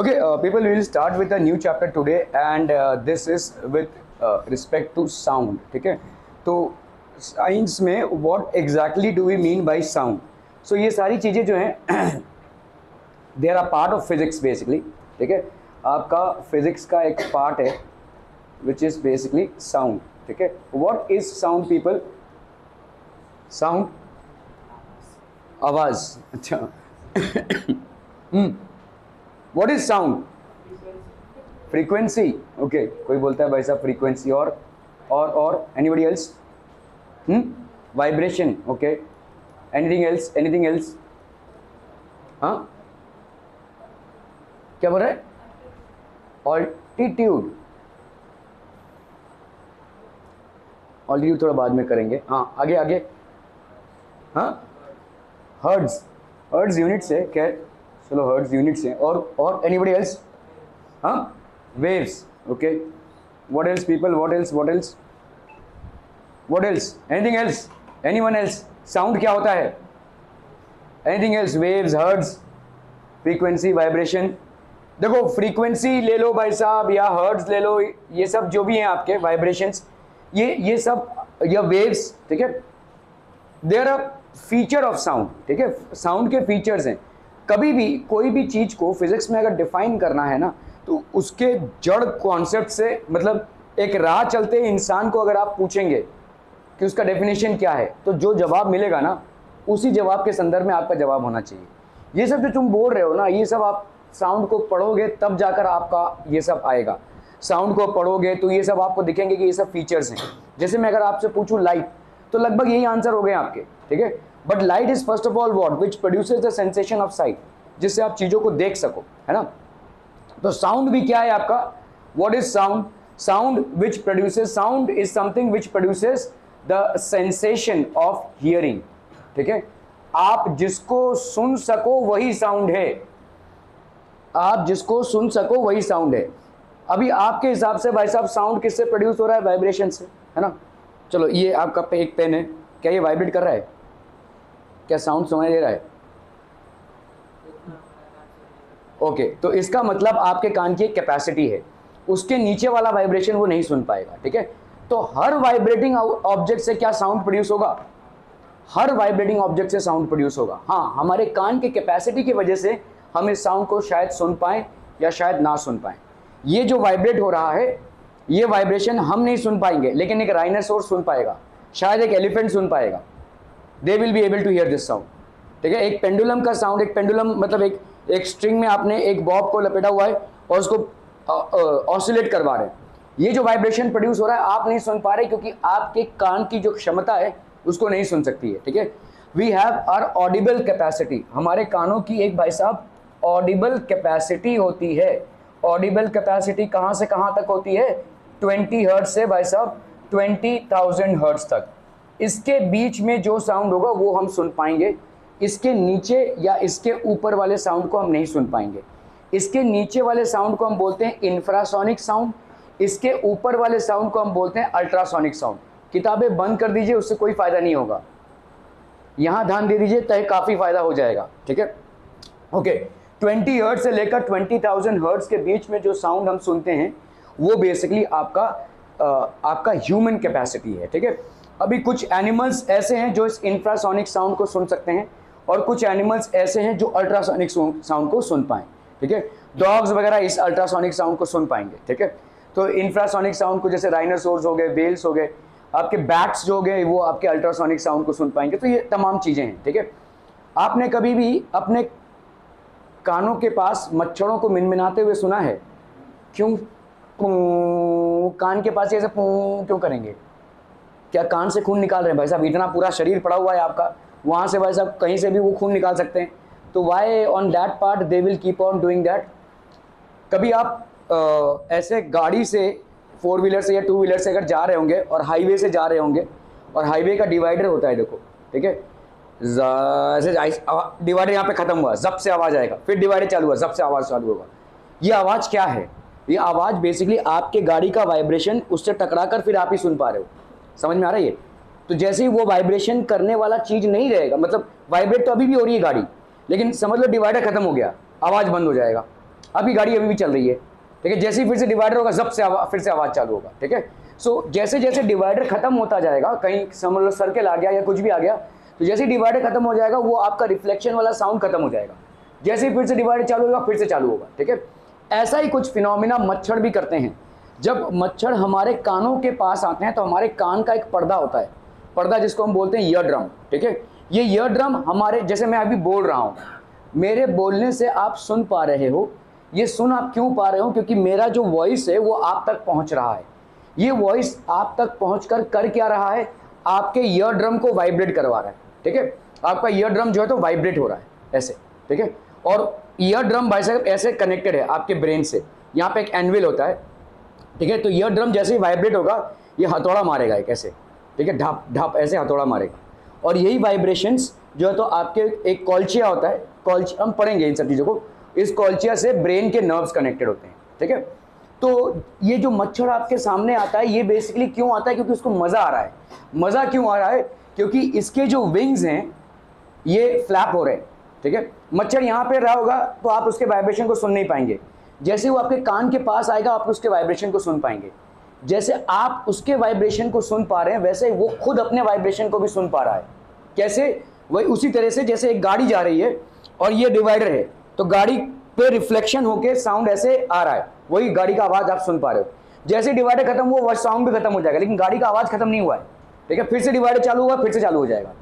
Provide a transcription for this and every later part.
Okay, people, we will start with a new chapter today, and this is with respect to sound. ठीक है, तो science में what exactly do we mean by sound? So ये सारी चीज़ें जो हैं they are a part of physics basically. ठीक है, आपका physics का एक part है which is basically sound. ठीक है, what is sound, people? Sound, आवाज़. अच्छा. What is sound? Frequency. Okay, कोई बोलता है भाई साहब frequency और anybody else? Vibration. Okay. Anything else? Anything else? हाँ? क्या बोल रहा है? Altitude. Altitude थोड़ा बाद में करेंगे. हाँ, आगे. हाँ? Hertz units है क्या? चलो हर्ट्ज यूनिट्स हैं और एनीबडी एल्स? हाँ, waves. Okay, what else people? What else? Anything else? Anyone else? Sound क्या होता है? Anything else? Waves, hertz, frequency, vibration. देखो, फ्रीक्वेंसी ले लो भाई साहब या हर्ट्ज ले लो, ये सब जो भी हैं आपके वाइब्रेशंस, ये सब या वेव्स. ठीक है, they are a feature of sound. ठीक है, साउंड के फीचर्स हैं. कभी भी कोई भी चीज़ को फिजिक्स में अगर डिफाइन करना है ना, तो उसके जड़ कॉन्सेप्ट से, मतलब एक राह चलते इंसान को अगर आप पूछेंगे कि उसका डेफिनेशन क्या है, तो जो जवाब मिलेगा ना, उसी जवाब के संदर्भ में आपका जवाब होना चाहिए. ये सब जो तुम बोल रहे हो ना, ये सब आप साउंड को पढ़ोगे तब जाकर आपका ये सब आएगा. साउंड को पढ़ोगे तो ये सब आपको दिखेंगे कि ये सब फीचर्स हैं. जैसे मैं अगर आपसे पूछूँ लाइट, तो लगभग यही आंसर हो गए आपके. ठीक है, but light is first of all what which produces the sensation of site, जिससे आप चीज़ों को देख सको, है ना. तो साउंड भी क्या है आपका? What is sound? Sound which produces, sound is something which produces the sensation of hearing. ठीक है, आप जिसको सुन सको वही साउंड है. आप जिसको सुन सको वही साउंड है. अभी आपके हिसाब से भाई साहब साउंड किससे प्रोड्यूस हो रहा है? वाइब्रेशन से, है ना. चलो, ये आपका एक पेन है, क्या ये वाइब्रेट कर रहा है? क्या साउंड सुनाई दे रहा है? ओके, तो इसका मतलब आपके कान की एक कैपेसिटी है, उसके नीचे वाला वाइब्रेशन वो नहीं सुन पाएगा. ठीक है, तो हर वाइब्रेटिंग ऑब्जेक्ट से क्या साउंड प्रोड्यूस होगा? हर वाइब्रेटिंग ऑब्जेक्ट से साउंड प्रोड्यूस होगा. हाँ, हमारे कान के कैपेसिटी की वजह से हम इस साउंड को शायद सुन पाएं या शायद ना सुन पाएं. ये जो वाइब्रेट हो रहा है, ये वाइब्रेशन हम नहीं सुन पाएंगे, लेकिन एक राइनोसोरस सुन पाएगा, शायद एक एलिफेंट सुन पाएगा. They will be able to hear this sound. ठीक है, एक पेंडुलम का साउंड, एक पेंडुलम मतलब एक स्ट्रिंग में आपने एक बॉब को लपेटा हुआ है और उसको ऑसिलेट करवा रहे हैं. ये जो वाइब्रेशन प्रोड्यूस हो रहा है आप नहीं सुन पा रहे, क्योंकि आपके कान की जो क्षमता है उसको नहीं सुन सकती है. ठीक है, we have our audible capacity. हमारे कानों की एक भाई साहब ऑडिबल कैपेसिटी होती है. ऑडिबल कैपेसिटी कहाँ से कहाँ तक होती है? 20 हर्ट्ज से भाई साहब 20,000 हर्ट्ज तक. इसके बीच में जो साउंड होगा वो हम सुन पाएंगे. इसके नीचे या इसके ऊपर वाले साउंड को हम नहीं सुन पाएंगे. इसके नीचे वाले साउंड को हम बोलते हैं इंफ्रासोनिक साउंड, इसके ऊपर वाले साउंड को हम बोलते हैं अल्ट्रासोनिक साउंड. किताबें बंद कर दीजिए, उससे कोई फ़ायदा नहीं होगा. यहाँ ध्यान दे दीजिए, तय काफ़ी फ़ायदा हो जाएगा. ठीक है, ओके. 20 हर्ट्ज से लेकर 20,000 हर्ट्ज के बीच में जो साउंड हम सुनते हैं वो बेसिकली आपका ह्यूमन कैपेसिटी है. ठीक है, अभी कुछ एनिमल्स ऐसे हैं जो इस इंफ्रासोनिक साउंड को सुन सकते हैं और कुछ एनिमल्स ऐसे हैं जो अल्ट्रासोनिक साउंड को सुन पाएँ. ठीक है, डॉग्स वगैरह इस अल्ट्रासोनिक साउंड को सुन पाएंगे. ठीक है, तो इंफ्रासोनिक साउंड को जैसे राइनोसोर्स हो गए, वेल्स हो गए, आपके बैट्स जो हो गए, वो आपके अल्ट्रासोनिक साउंड को सुन पाएंगे. तो ये तमाम चीज़ें हैं. ठीक है, आपने कभी भी अपने कानों के पास मच्छरों को मिनमिनाते हुए सुना है? क्यों कान के पास ऐसे क्यों करेंगे? क्या कान से खून निकाल रहे हैं? भाई साहब, इतना पूरा शरीर पड़ा हुआ है आपका, वहाँ से भाई साहब कहीं से भी वो खून निकाल सकते हैं. तो why on that part they will keep on doing that. कभी आप ऐसे गाड़ी से 4 व्हीलर से या 2 व्हीलर से अगर जा रहे होंगे और हाईवे से जा रहे होंगे, और हाईवे का डिवाइडर होता है, देखो. ठीक है, ऐसे डिवाइडर यहाँ पे ख़त्म हुआ, जब से आवाज़ आएगा, फिर डिवाइडर चालू हुआ, जब से आवाज़ चालू होगा. ये आवाज़ क्या है? ये आवाज़ बेसिकली आपके गाड़ी का वाइब्रेशन उससे टकरा कर फिर आप ही सुन पा रहे हो. समझ में आ रहा है ये? तो जैसे ही वो वाइब्रेशन करने वाला चीज़ नहीं रहेगा, मतलब वाइब्रेट तो अभी भी हो रही है गाड़ी, लेकिन समझ लो डिवाइडर खत्म हो गया, आवाज़ बंद हो जाएगा. आपकी गाड़ी अभी भी चल रही है, ठीक है, जैसे ही फिर से डिवाइडर होगा जब से फिर से आवाज़ चालू होगा, ठीक है। सो जैसे जैसे डिवाइडर खत्म होता जाएगा, कहीं समझ लो सर्कल आ गया या कुछ भी आ गया, तो जैसे ही डिवाइडर खत्म हो जाएगा वो आपका रिफ्लेक्शन वाला साउंड खत्म हो जाएगा, जैसे ही फिर से डिवाइडर चालू होगा फिर से चालू होगा, ठीक है। ऐसा ही कुछ फिनोमिना मच्छर भी करते हैं। जब मच्छर हमारे कानों के पास आते हैं तो हमारे कान का एक पर्दा होता है, पर्दा जिसको हम बोलते हैं ईयर ड्रम, ठीक है। ये ईयर ड्रम हमारे, जैसे मैं अभी बोल रहा हूँ, मेरे बोलने से आप सुन पा रहे हो, ये सुन आप क्यों पा रहे हो, क्योंकि मेरा जो वॉइस है वो आप तक पहुँच रहा है। ये वॉइस आप तक पहुँच कर क्या रहा है, आपके ईयर ड्रम को वाइब्रेट करवा रहा है, ठीक है। आपका ईयर ड्रम जो है तो वाइब्रेट हो रहा है ऐसे, ठीक है। और ईयर ड्रम भाई साहब ऐसे कनेक्टेड है आपके ब्रेन से, यहाँ पे एक एनविल होता है, ठीक है। तो ईयर ड्रम जैसे ही वाइब्रेट होगा ये हथौड़ा मारेगा एक ऐसे, ठीक है, ढाप ढाप ऐसे हथौड़ा मारेगा, और यही वाइब्रेशंस जो है तो आपके एक कॉल्चिया होता है, कॉल्चिया हम पढ़ेंगे इन सब चीज़ों को, इस कॉल्चिया से ब्रेन के नर्व्स कनेक्टेड होते हैं, ठीक है। तो ये जो मच्छर आपके सामने आता है ये बेसिकली क्यों आता है, क्योंकि उसको मज़ा आ रहा है। मज़ा क्यों आ रहा है, क्योंकि इसके जो विंग्स हैं ये फ्लैप हो रहे हैं, ठीक है। मच्छर यहाँ पे रहा होगा तो आप उसके वाइब्रेशन को सुन नहीं पाएंगे, जैसे वो आपके कान के पास आएगा आप उसके वाइब्रेशन को सुन पाएंगे। जैसे आप उसके वाइब्रेशन को सुन पा रहे हैं वैसे वो खुद अपने वाइब्रेशन को भी सुन पा रहा है। कैसे, वही उसी तरह से जैसे एक गाड़ी जा रही है और ये डिवाइडर है, तो गाड़ी पे रिफ्लेक्शन होके साउंड ऐसे आ रहा है, वही गाड़ी का आवाज़ आप सुन पा रहे हो। जैसे डिवाइडर खत्म हुआ वह साउंड भी खत्म हो जाएगा, लेकिन गाड़ी का आवाज़ खत्म नहीं हुआ है, ठीक है। फिर से डिवाइडर चालू हुआ फिर से चालू हो जाएगा।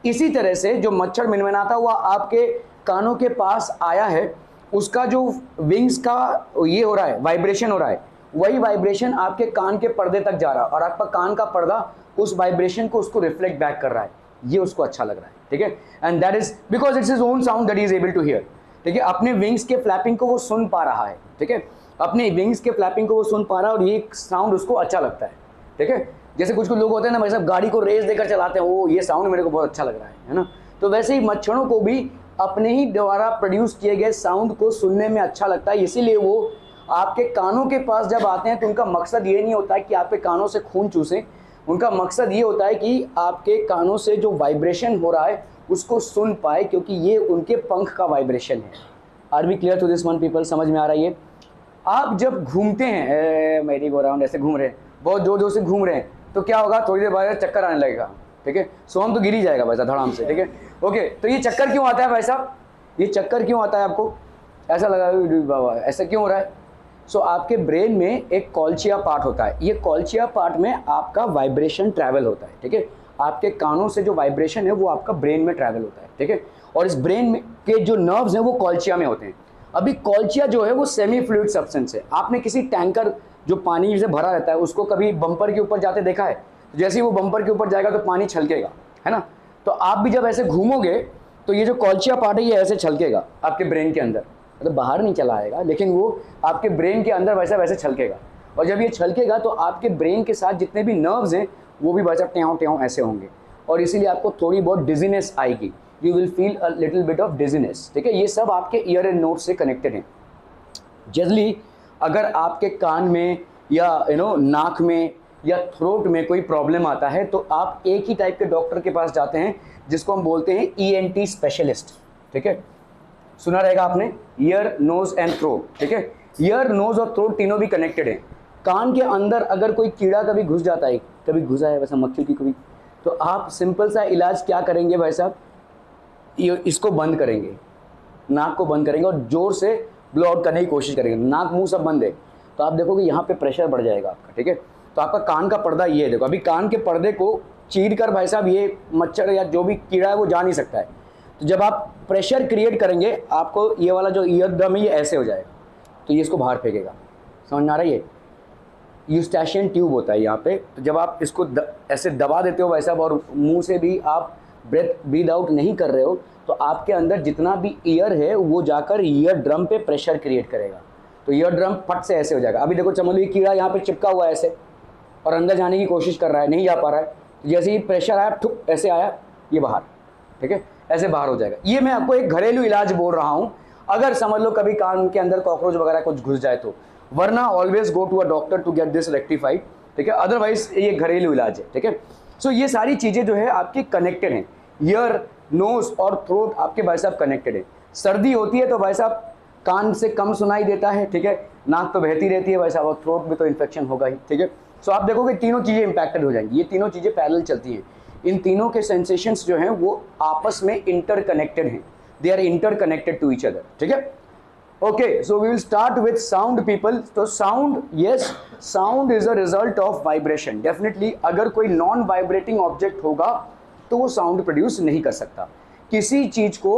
इसी तरह से जो मच्छर मिनमिनाता हुआ आपके कानों के पास आया है, उसका जो विंग्स का ये हो रहा है, वाइब्रेशन हो रहा है, वही वाइब्रेशन आपके कान के पर्दे तक जा रहा है और आपका कान का पर्दा उस वाइब्रेशन को उसको रिफ्लेक्ट बैक कर रहा है, ये उसको अच्छा लग रहा है, ठीक है। And that is because it's his own sound that is able to hear, ठीक है। अपने विंग्स के फ्लैपिंग को वो सुन पा रहा है, ठीक है, अपने विंग्स के फ्लैपिंग को वो सुन पा रहा है और ये साउंड उसको अच्छा लगता है, ठीक है। जैसे कुछ लोग होते हैं ना भाई साहब गाड़ी को रेस देकर चलाते हैं, वो ये साउंड मेरे को बहुत अच्छा लग रहा है ना। तो वैसे ही मच्छरों को भी अपने ही द्वारा प्रोड्यूस किए गए साउंड को सुनने में अच्छा लगता है, इसीलिए वो आपके कानों के पास जब आते हैं तो उनका मकसद ये नहीं होता है कि आपके कानों से खून चूसें, उनका मकसद ये होता है कि आपके कानों से जो वाइब्रेशन हो रहा है उसको सुन पाए, क्योंकि ये उनके पंख का वाइब्रेशन है। Are we clear to this one people, समझ में आ रहा है ये। आप जब घूमते हैं मेरी गो राउंड ऐसे घूम रहे हैं, बहुत जोर जोर से घूम रहे हैं, तो क्या होगा, थोड़ी देर बाद चक्कर आने लगेगा, ठीक है। सो हम तो गिर ही जाएगा वैसा धड़ाम से, ठीक है। ओके, तो ये चक्कर क्यों आता है भाई साहब, ये चक्कर क्यों आता है आपको, ऐसा लगा बाबा ऐसा क्यों हो रहा है। सो आपके ब्रेन में एक कॉल्चिया पार्ट होता है, ये कॉल्चिया पार्ट में आपका वाइब्रेशन ट्रैवल होता है, ठीक है। आपके कानों से जो वाइब्रेशन है वो आपका ब्रेन में ट्रैवल होता है, ठीक है। और इस ब्रेन में के जो नर्व्स हैं वो कॉल्चिया में होते हैं। अभी कॉल्चिया जो है वो सेमी फ्लूइड सब्सटेंस है। आपने किसी टैंकर जो पानी से भरा रहता है उसको कभी बम्पर के ऊपर जाते देखा है, जैसे ही वो बम्पर के ऊपर जाएगा तो पानी छलकेगा, है ना। तो आप भी जब ऐसे घूमोगे तो ये जो कॉल्चिया पार्ट है ये ऐसे छलकेगा आपके ब्रेन के अंदर, मतलब बाहर नहीं चला आएगा लेकिन वो आपके ब्रेन के अंदर वैसा वैसे छलकेगा। और जब ये छलकेगा तो आपके ब्रेन के साथ जितने भी नर्व्स हैं वो भी वैसा ट्याव ट्याव ऐसे होंगे, और इसीलिए आपको थोड़ी बहुत डिजीनेस आएगी, you will feel a little bit of dizziness, ठीक है। ये सब आपके ईयर एंड नोज से कनेक्टेड हैं। जनरली अगर आपके कान में या नाक में या थ्रोट में कोई प्रॉब्लम आता है तो आप एक ही टाइप के डॉक्टर के पास जाते हैं जिसको हम बोलते हैं ENT स्पेशलिस्ट, ठीक है। सुना रहेगा आपने, ईयर नोज एंड थ्रोट, ठीक है। ईयर नोज और थ्रोट तीनों भी कनेक्टेड हैं। कान के अंदर अगर कोई कीड़ा कभी घुस जाता है, कभी घुसा है वैसा मक्खी की कभी, तो आप सिंपल सा इलाज क्या करेंगे भाई साहब, इसको बंद करेंगे, नाक को बंद करेंगे और जोर से ब्लो आउट करने की कोशिश करेंगे। नाक मुंह सब बंद है तो आप देखोगे यहाँ पे प्रेशर बढ़ जाएगा आपका, ठीक है। तो आपका कान का पर्दा ये है, देखो अभी कान के पर्दे को चीर कर भाई साहब ये मच्छर या जो भी कीड़ा है वो जा नहीं सकता है। तो जब आप प्रेशर क्रिएट करेंगे आपको ये वाला जो ईयर ड्रम है ये ऐसे हो जाएगा, तो ये इसको बाहर फेंकेगा, समझ में आ रहा है। ये यूस्टैशियन ट्यूब होता है यहाँ पे, तो जब आप इसको ऐसे दबा देते हो भाई साहब और मुँह से भी आप ब्रीद आउट नहीं कर रहे हो तो आपके अंदर जितना भी ईयर है वो जाकर ईयर ड्रम पे प्रेशर क्रिएट करेगा, तो ईयर ड्रम फट से ऐसे हो जाएगा। अभी देखो चमोली कीड़ा यहाँ पे चिपका हुआ है ऐसे और अंदर जाने की कोशिश कर रहा है, नहीं जा पा रहा है, तो जैसे ही प्रेशर आया ठुक ऐसे आया ये बाहर, ठीक है, ऐसे बाहर हो जाएगा। ये मैं आपको एक घरेलू इलाज बोल रहा हूँ, अगर समझ लो कभी कान के अंदर कॉकरोच वगैरह कुछ घुस जाए तो, वरना always go to a doctor to get this rectified, ठीक है। अदरवाइज ये घरेलू इलाज है, ठीक है। सो ये सारी चीज़ें जो है आपकी कनेक्टेड हैं, ईयर नोज और थ्रोट आपके भाई साहब कनेक्टेड है। सर्दी होती है तो भाई साहब कान से कम सुनाई देता है, ठीक है, नाक तो बहती रहती है वैसा, वो थ्रोट में तो इन्फेक्शन होगा ही, ठीक है। सो आप देखोगे तीनों चीज़ें इंपैक्टेड हो जाएंगी, ये तीनों चीज़ें पैरेलल चलती हैं, इन तीनों के सेंसेशंस जो हैं वो आपस में इंटरकनेक्टेड हैं, they are interconnected to each other, ठीक है। Okay, so we will start with sound people. तो sound, yes, sound is a result of vibration, definitely. अगर कोई नॉन वाइब्रेटिंग ऑब्जेक्ट होगा तो वो साउंड प्रोड्यूस नहीं कर सकता। किसी चीज़ को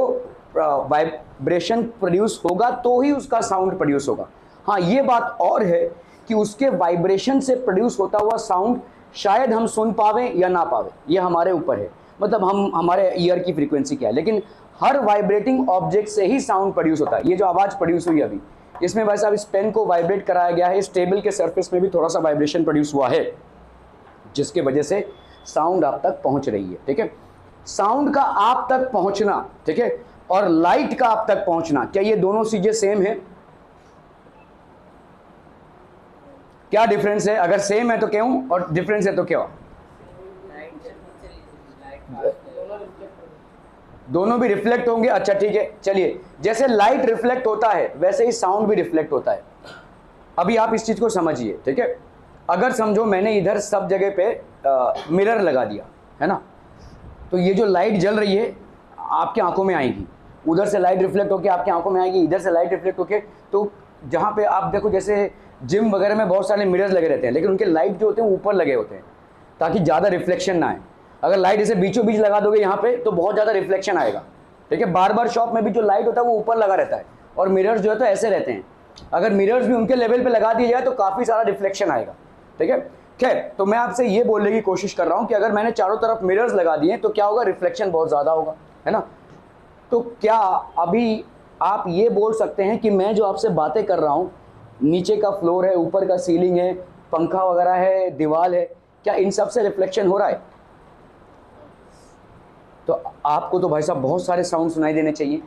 वाइब्रेशन प्रोड्यूस होगा तो ही उसका साउंड प्रोड्यूस होगा। हाँ, ये बात और है कि उसके वाइब्रेशन से प्रोड्यूस होता हुआ साउंड शायद हम सुन पावे या ना पावे, ये हमारे ऊपर है, मतलब हम हमारे ईयर की फ्रीक्वेंसी क्या है, लेकिन हर वाइब्रेटिंग ऑब्जेक्ट से ही साउंड प्रोड्यूस होता है। ये जो आवाज़ प्रोड्यूस हुई अभी, इसमें वैसे अब इस पेन को वाइब्रेट कराया गया है, इस टेबल के सरफेस में भी थोड़ा सा वाइब्रेशन प्रोड्यूस हुआ है, जिसके वजह से साउंड आप तक पहुंच रही है, ठीक है। साउंड का आप तक पहुंचना, ठीक है, और लाइट का आप तक पहुंचना, क्या ये दोनों चीजें सेम है? क्या डिफरेंस है? अगर सेम है तो क्यों, और डिफरेंस है तो क्या? दोनों भी रिफ्लेक्ट होंगे। अच्छा ठीक है, चलिए, जैसे लाइट रिफ्लेक्ट होता है वैसे ही साउंड भी रिफ्लेक्ट होता है। अभी आप इस चीज को समझिए, ठीक है। अगर समझो मैंने इधर सब जगह पे मिरर लगा दिया है ना, तो ये जो लाइट जल रही है आपकी आंखों में आएगी, उधर से लाइट रिफ्लेक्ट होकर आपकी आंखों में आएगी, इधर से लाइट रिफ्लेक्ट होकर, तो जहाँ पे आप देखो जैसे जिम वगैरह में बहुत सारे मिरर्स लगे रहते हैं, लेकिन उनके लाइट जो होते हैं ऊपर लगे होते हैं ताकि ज़्यादा रिफ्लेक्शन ना आए। अगर लाइट इसे बीचों बीच लगा दोगे यहाँ पे तो बहुत ज़्यादा रिफ्लेक्शन आएगा, ठीक है। बार शॉप में भी जो लाइट होता है वो ऊपर लगा रहता है, और मिरर्स जो है तो ऐसे रहते हैं। अगर मिरर्स भी उनके लेवल पे लगा दिया जाए तो काफ़ी सारा रिफ्लेक्शन आएगा, ठीक है। खैर, तो मैं आपसे ये बोलने की कोशिश कर रहा हूँ कि अगर मैंने चारों तरफ मिरर्स लगा दिए तो क्या होगा, रिफ्लेक्शन बहुत ज़्यादा होगा, है ना। तो क्या अभी आप ये बोल सकते हैं कि मैं जो आपसे बातें कर रहा हूँ, नीचे का फ्लोर है, ऊपर का सीलिंग है, पंखा वगैरह है, दीवार है, क्या इन सब से रिफ्लेक्शन हो रहा है? तो आपको तो भाई साहब बहुत सारे साउंड सुनाई देने चाहिए।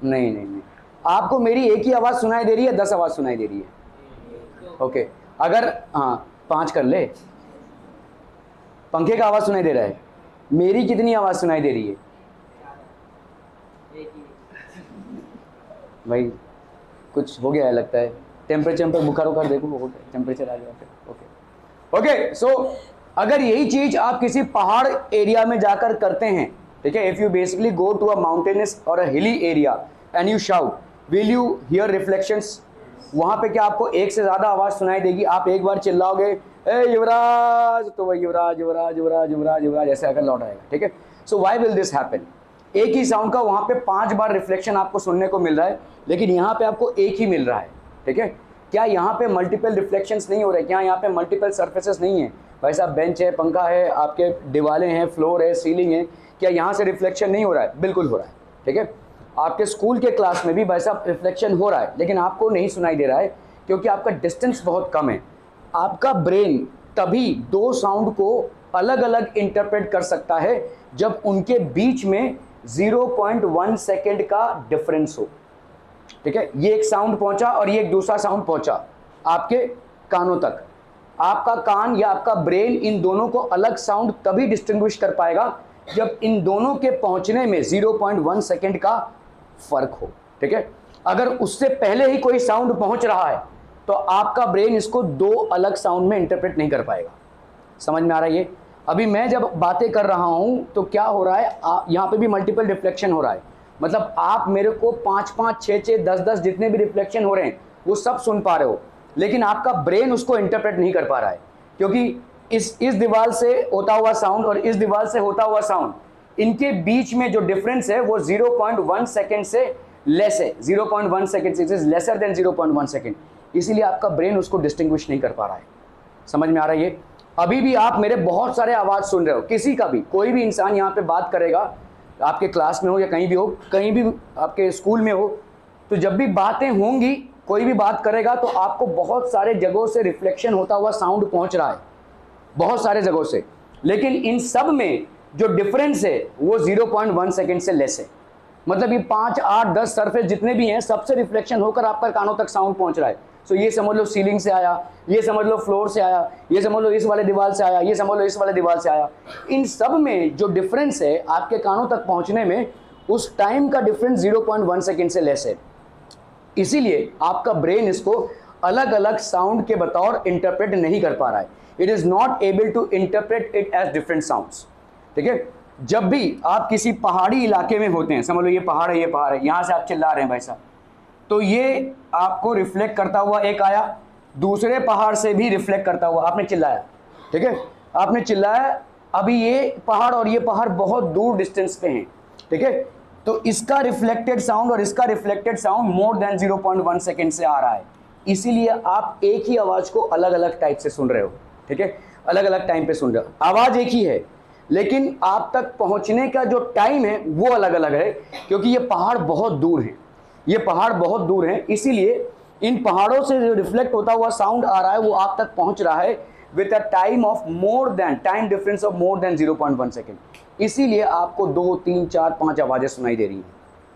नहीं नहीं नहीं, आपको मेरी एक ही आवाज़ सुनाई दे रही है, 10 आवाज़ सुनाई दे रही है? ओके, अगर हाँ 5 कर ले, पंखे का आवाज़ सुनाई दे रहा है, मेरी कितनी आवाज़ सुनाई दे रही है? भाई कुछ हो गया है लगता है, टेम्परेचर पर बुखार उखार देखो, हो गया टेम्परेचर आ गया। ओके ओके, सो अगर यही चीज आप किसी पहाड़ एरिया में जाकर करते हैं, ठीक है, if you basically go to a mountainous और a hilly area and you shout, will you hear reflections? वहां पे क्या आपको एक से ज्यादा आवाज सुनाई देगी? आप एक बार चिल्लाओगे ए युवराज, तो वह युवराज युवराज युवराज युवराज युवराज ऐसे आकर लौट आएगा, ठीक है। So why will this happen? एक ही साउंड का वहां पे 5 बार रिफ्लेक्शन आपको सुनने को मिल रहा है, लेकिन यहाँ पे आपको एक ही मिल रहा है, ठीक है। क्या यहाँ पे मल्टीपल रिफ्लेक्शंस नहीं हो रहे? क्या यहाँ पे मल्टीपल सर्फेसेस नहीं है? भाई साहब बेंच है, पंखा है, आपके दीवारें हैं, फ्लोर है, सीलिंग है, क्या यहाँ से रिफ्लेक्शन नहीं हो रहा है? बिल्कुल हो रहा है, ठीक है। आपके स्कूल के क्लास में भी भाई साहब रिफ्लेक्शन हो रहा है, लेकिन आपको नहीं सुनाई दे रहा है क्योंकि आपका डिस्टेंस बहुत कम है। आपका ब्रेन तभी 2 साउंड को अलग अलग इंटरप्रेट कर सकता है जब उनके बीच में 0.1 सेकेंड का डिफरेंस हो, ठीक है। ये एक साउंड पहुंचा और ये एक दूसरा साउंड पहुंचा आपके कानों तक। आपका कान या आपका ब्रेन इन दोनों को अलग साउंड तभी डिस्टिंग्विश कर पाएगा जब इन दोनों के पहुंचने में 0.1 सेकेंड का फर्क हो, ठीक है। अगर उससे पहले ही कोई साउंड पहुंच रहा है तो आपका ब्रेन इसको 2 अलग साउंड में इंटरप्रेट नहीं कर पाएगा। समझ में आ रहा है ये? अभी मैं जब बातें कर रहा हूं तो क्या हो रहा है, यहाँ पे भी मल्टीपल रिफ्लेक्शन हो रहा है, मतलब आप मेरे को 5-5, 6-6, 10-10 जितने भी रिफ्लेक्शन हो रहे हैं वो सब सुन पा रहे हो, लेकिन आपका ब्रेन उसको इंटरप्रेट नहीं कर पा रहा है क्योंकि इस दीवार से होता हुआ साउंड और इस दीवार से होता हुआ साउंड, इनके बीच में जो डिफरेंस है वो 0.1 सेकेंड से लेस है। 0.1 सेकेंड से, it is lesser than 0.1 second, इसीलिए आपका ब्रेन उसको डिस्टिंग्विश नहीं कर पा रहा है। समझ में आ रहा है ये? अभी भी आप मेरे बहुत सारे आवाज़ सुन रहे हो, किसी का भी, कोई भी इंसान यहाँ पे बात करेगा, आपके क्लास में हो या कहीं भी हो, कहीं भी आपके स्कूल में हो, तो जब भी बातें होंगी, कोई भी बात करेगा तो आपको बहुत सारे जगहों से रिफ्लेक्शन होता हुआ साउंड पहुंच रहा है, बहुत सारे जगहों से, लेकिन इन सब में जो डिफरेंस है वो 0.1 सेकेंड से लेस है। मतलब ये 5, 8, 10 सरफेस जितने भी हैं सबसे रिफ्लेक्शन होकर आपका कानों तक साउंड पहुंच रहा है। सो ये समझ लो सीलिंग से आया, ये समझ लो फ्लोर से आया, ये समझ लो इस वाले दीवार से आया, ये समझ लो इस वाले दीवार से आया। इन सब में जो डिफरेंस है आपके कानों तक पहुंचने में, उस टाइम का डिफरेंस 0.1 सेकेंड से लेस है। इसीलिए आपका ब्रेन इसको अलग अलग साउंड के बतौर इंटरप्रेट नहीं कर पा रहा है। It is not able to interpret it as different sounds. ठीक है, जब भी आप किसी पहाड़ी इलाके में होते हैं, समझ लो ये पहाड़ है, ये पहाड़ है, यहां से आप चिल्ला रहे हैं भाई साहब, तो ये आपको रिफ्लेक्ट करता हुआ एक आया, दूसरे पहाड़ से भी रिफ्लेक्ट करता हुआ आपने चिल्लाया। ठीक है, आपने चिल्लाया, अभी ये पहाड़ और ये पहाड़ बहुत दूर डिस्टेंस पे हैं। ठीक है, तो इसका रिफ्लेक्टेड साउंड और इसका reflected sound more than 0.1 second से आ रहा है। इसीलिए आप एक ही आवाज को अलग अलग टाइप से सुन रहे हो। ठीक है, अलग अलग टाइम पे सुन रहे हो, आवाज एक ही है लेकिन आप तक पहुंचने का जो टाइम है वो अलग अलग है, क्योंकि ये पहाड़ बहुत दूर हैं, ये पहाड़ बहुत दूर हैं। इसीलिए इन पहाड़ों से जो रिफ्लेक्ट होता हुआ साउंड आ रहा है वो आप तक पहुंच रहा है with a time of time difference of more than 0.1 second. इसीलिए आपको 2, 3, 4, 5 आवाजें सुनाई दे रही हैं।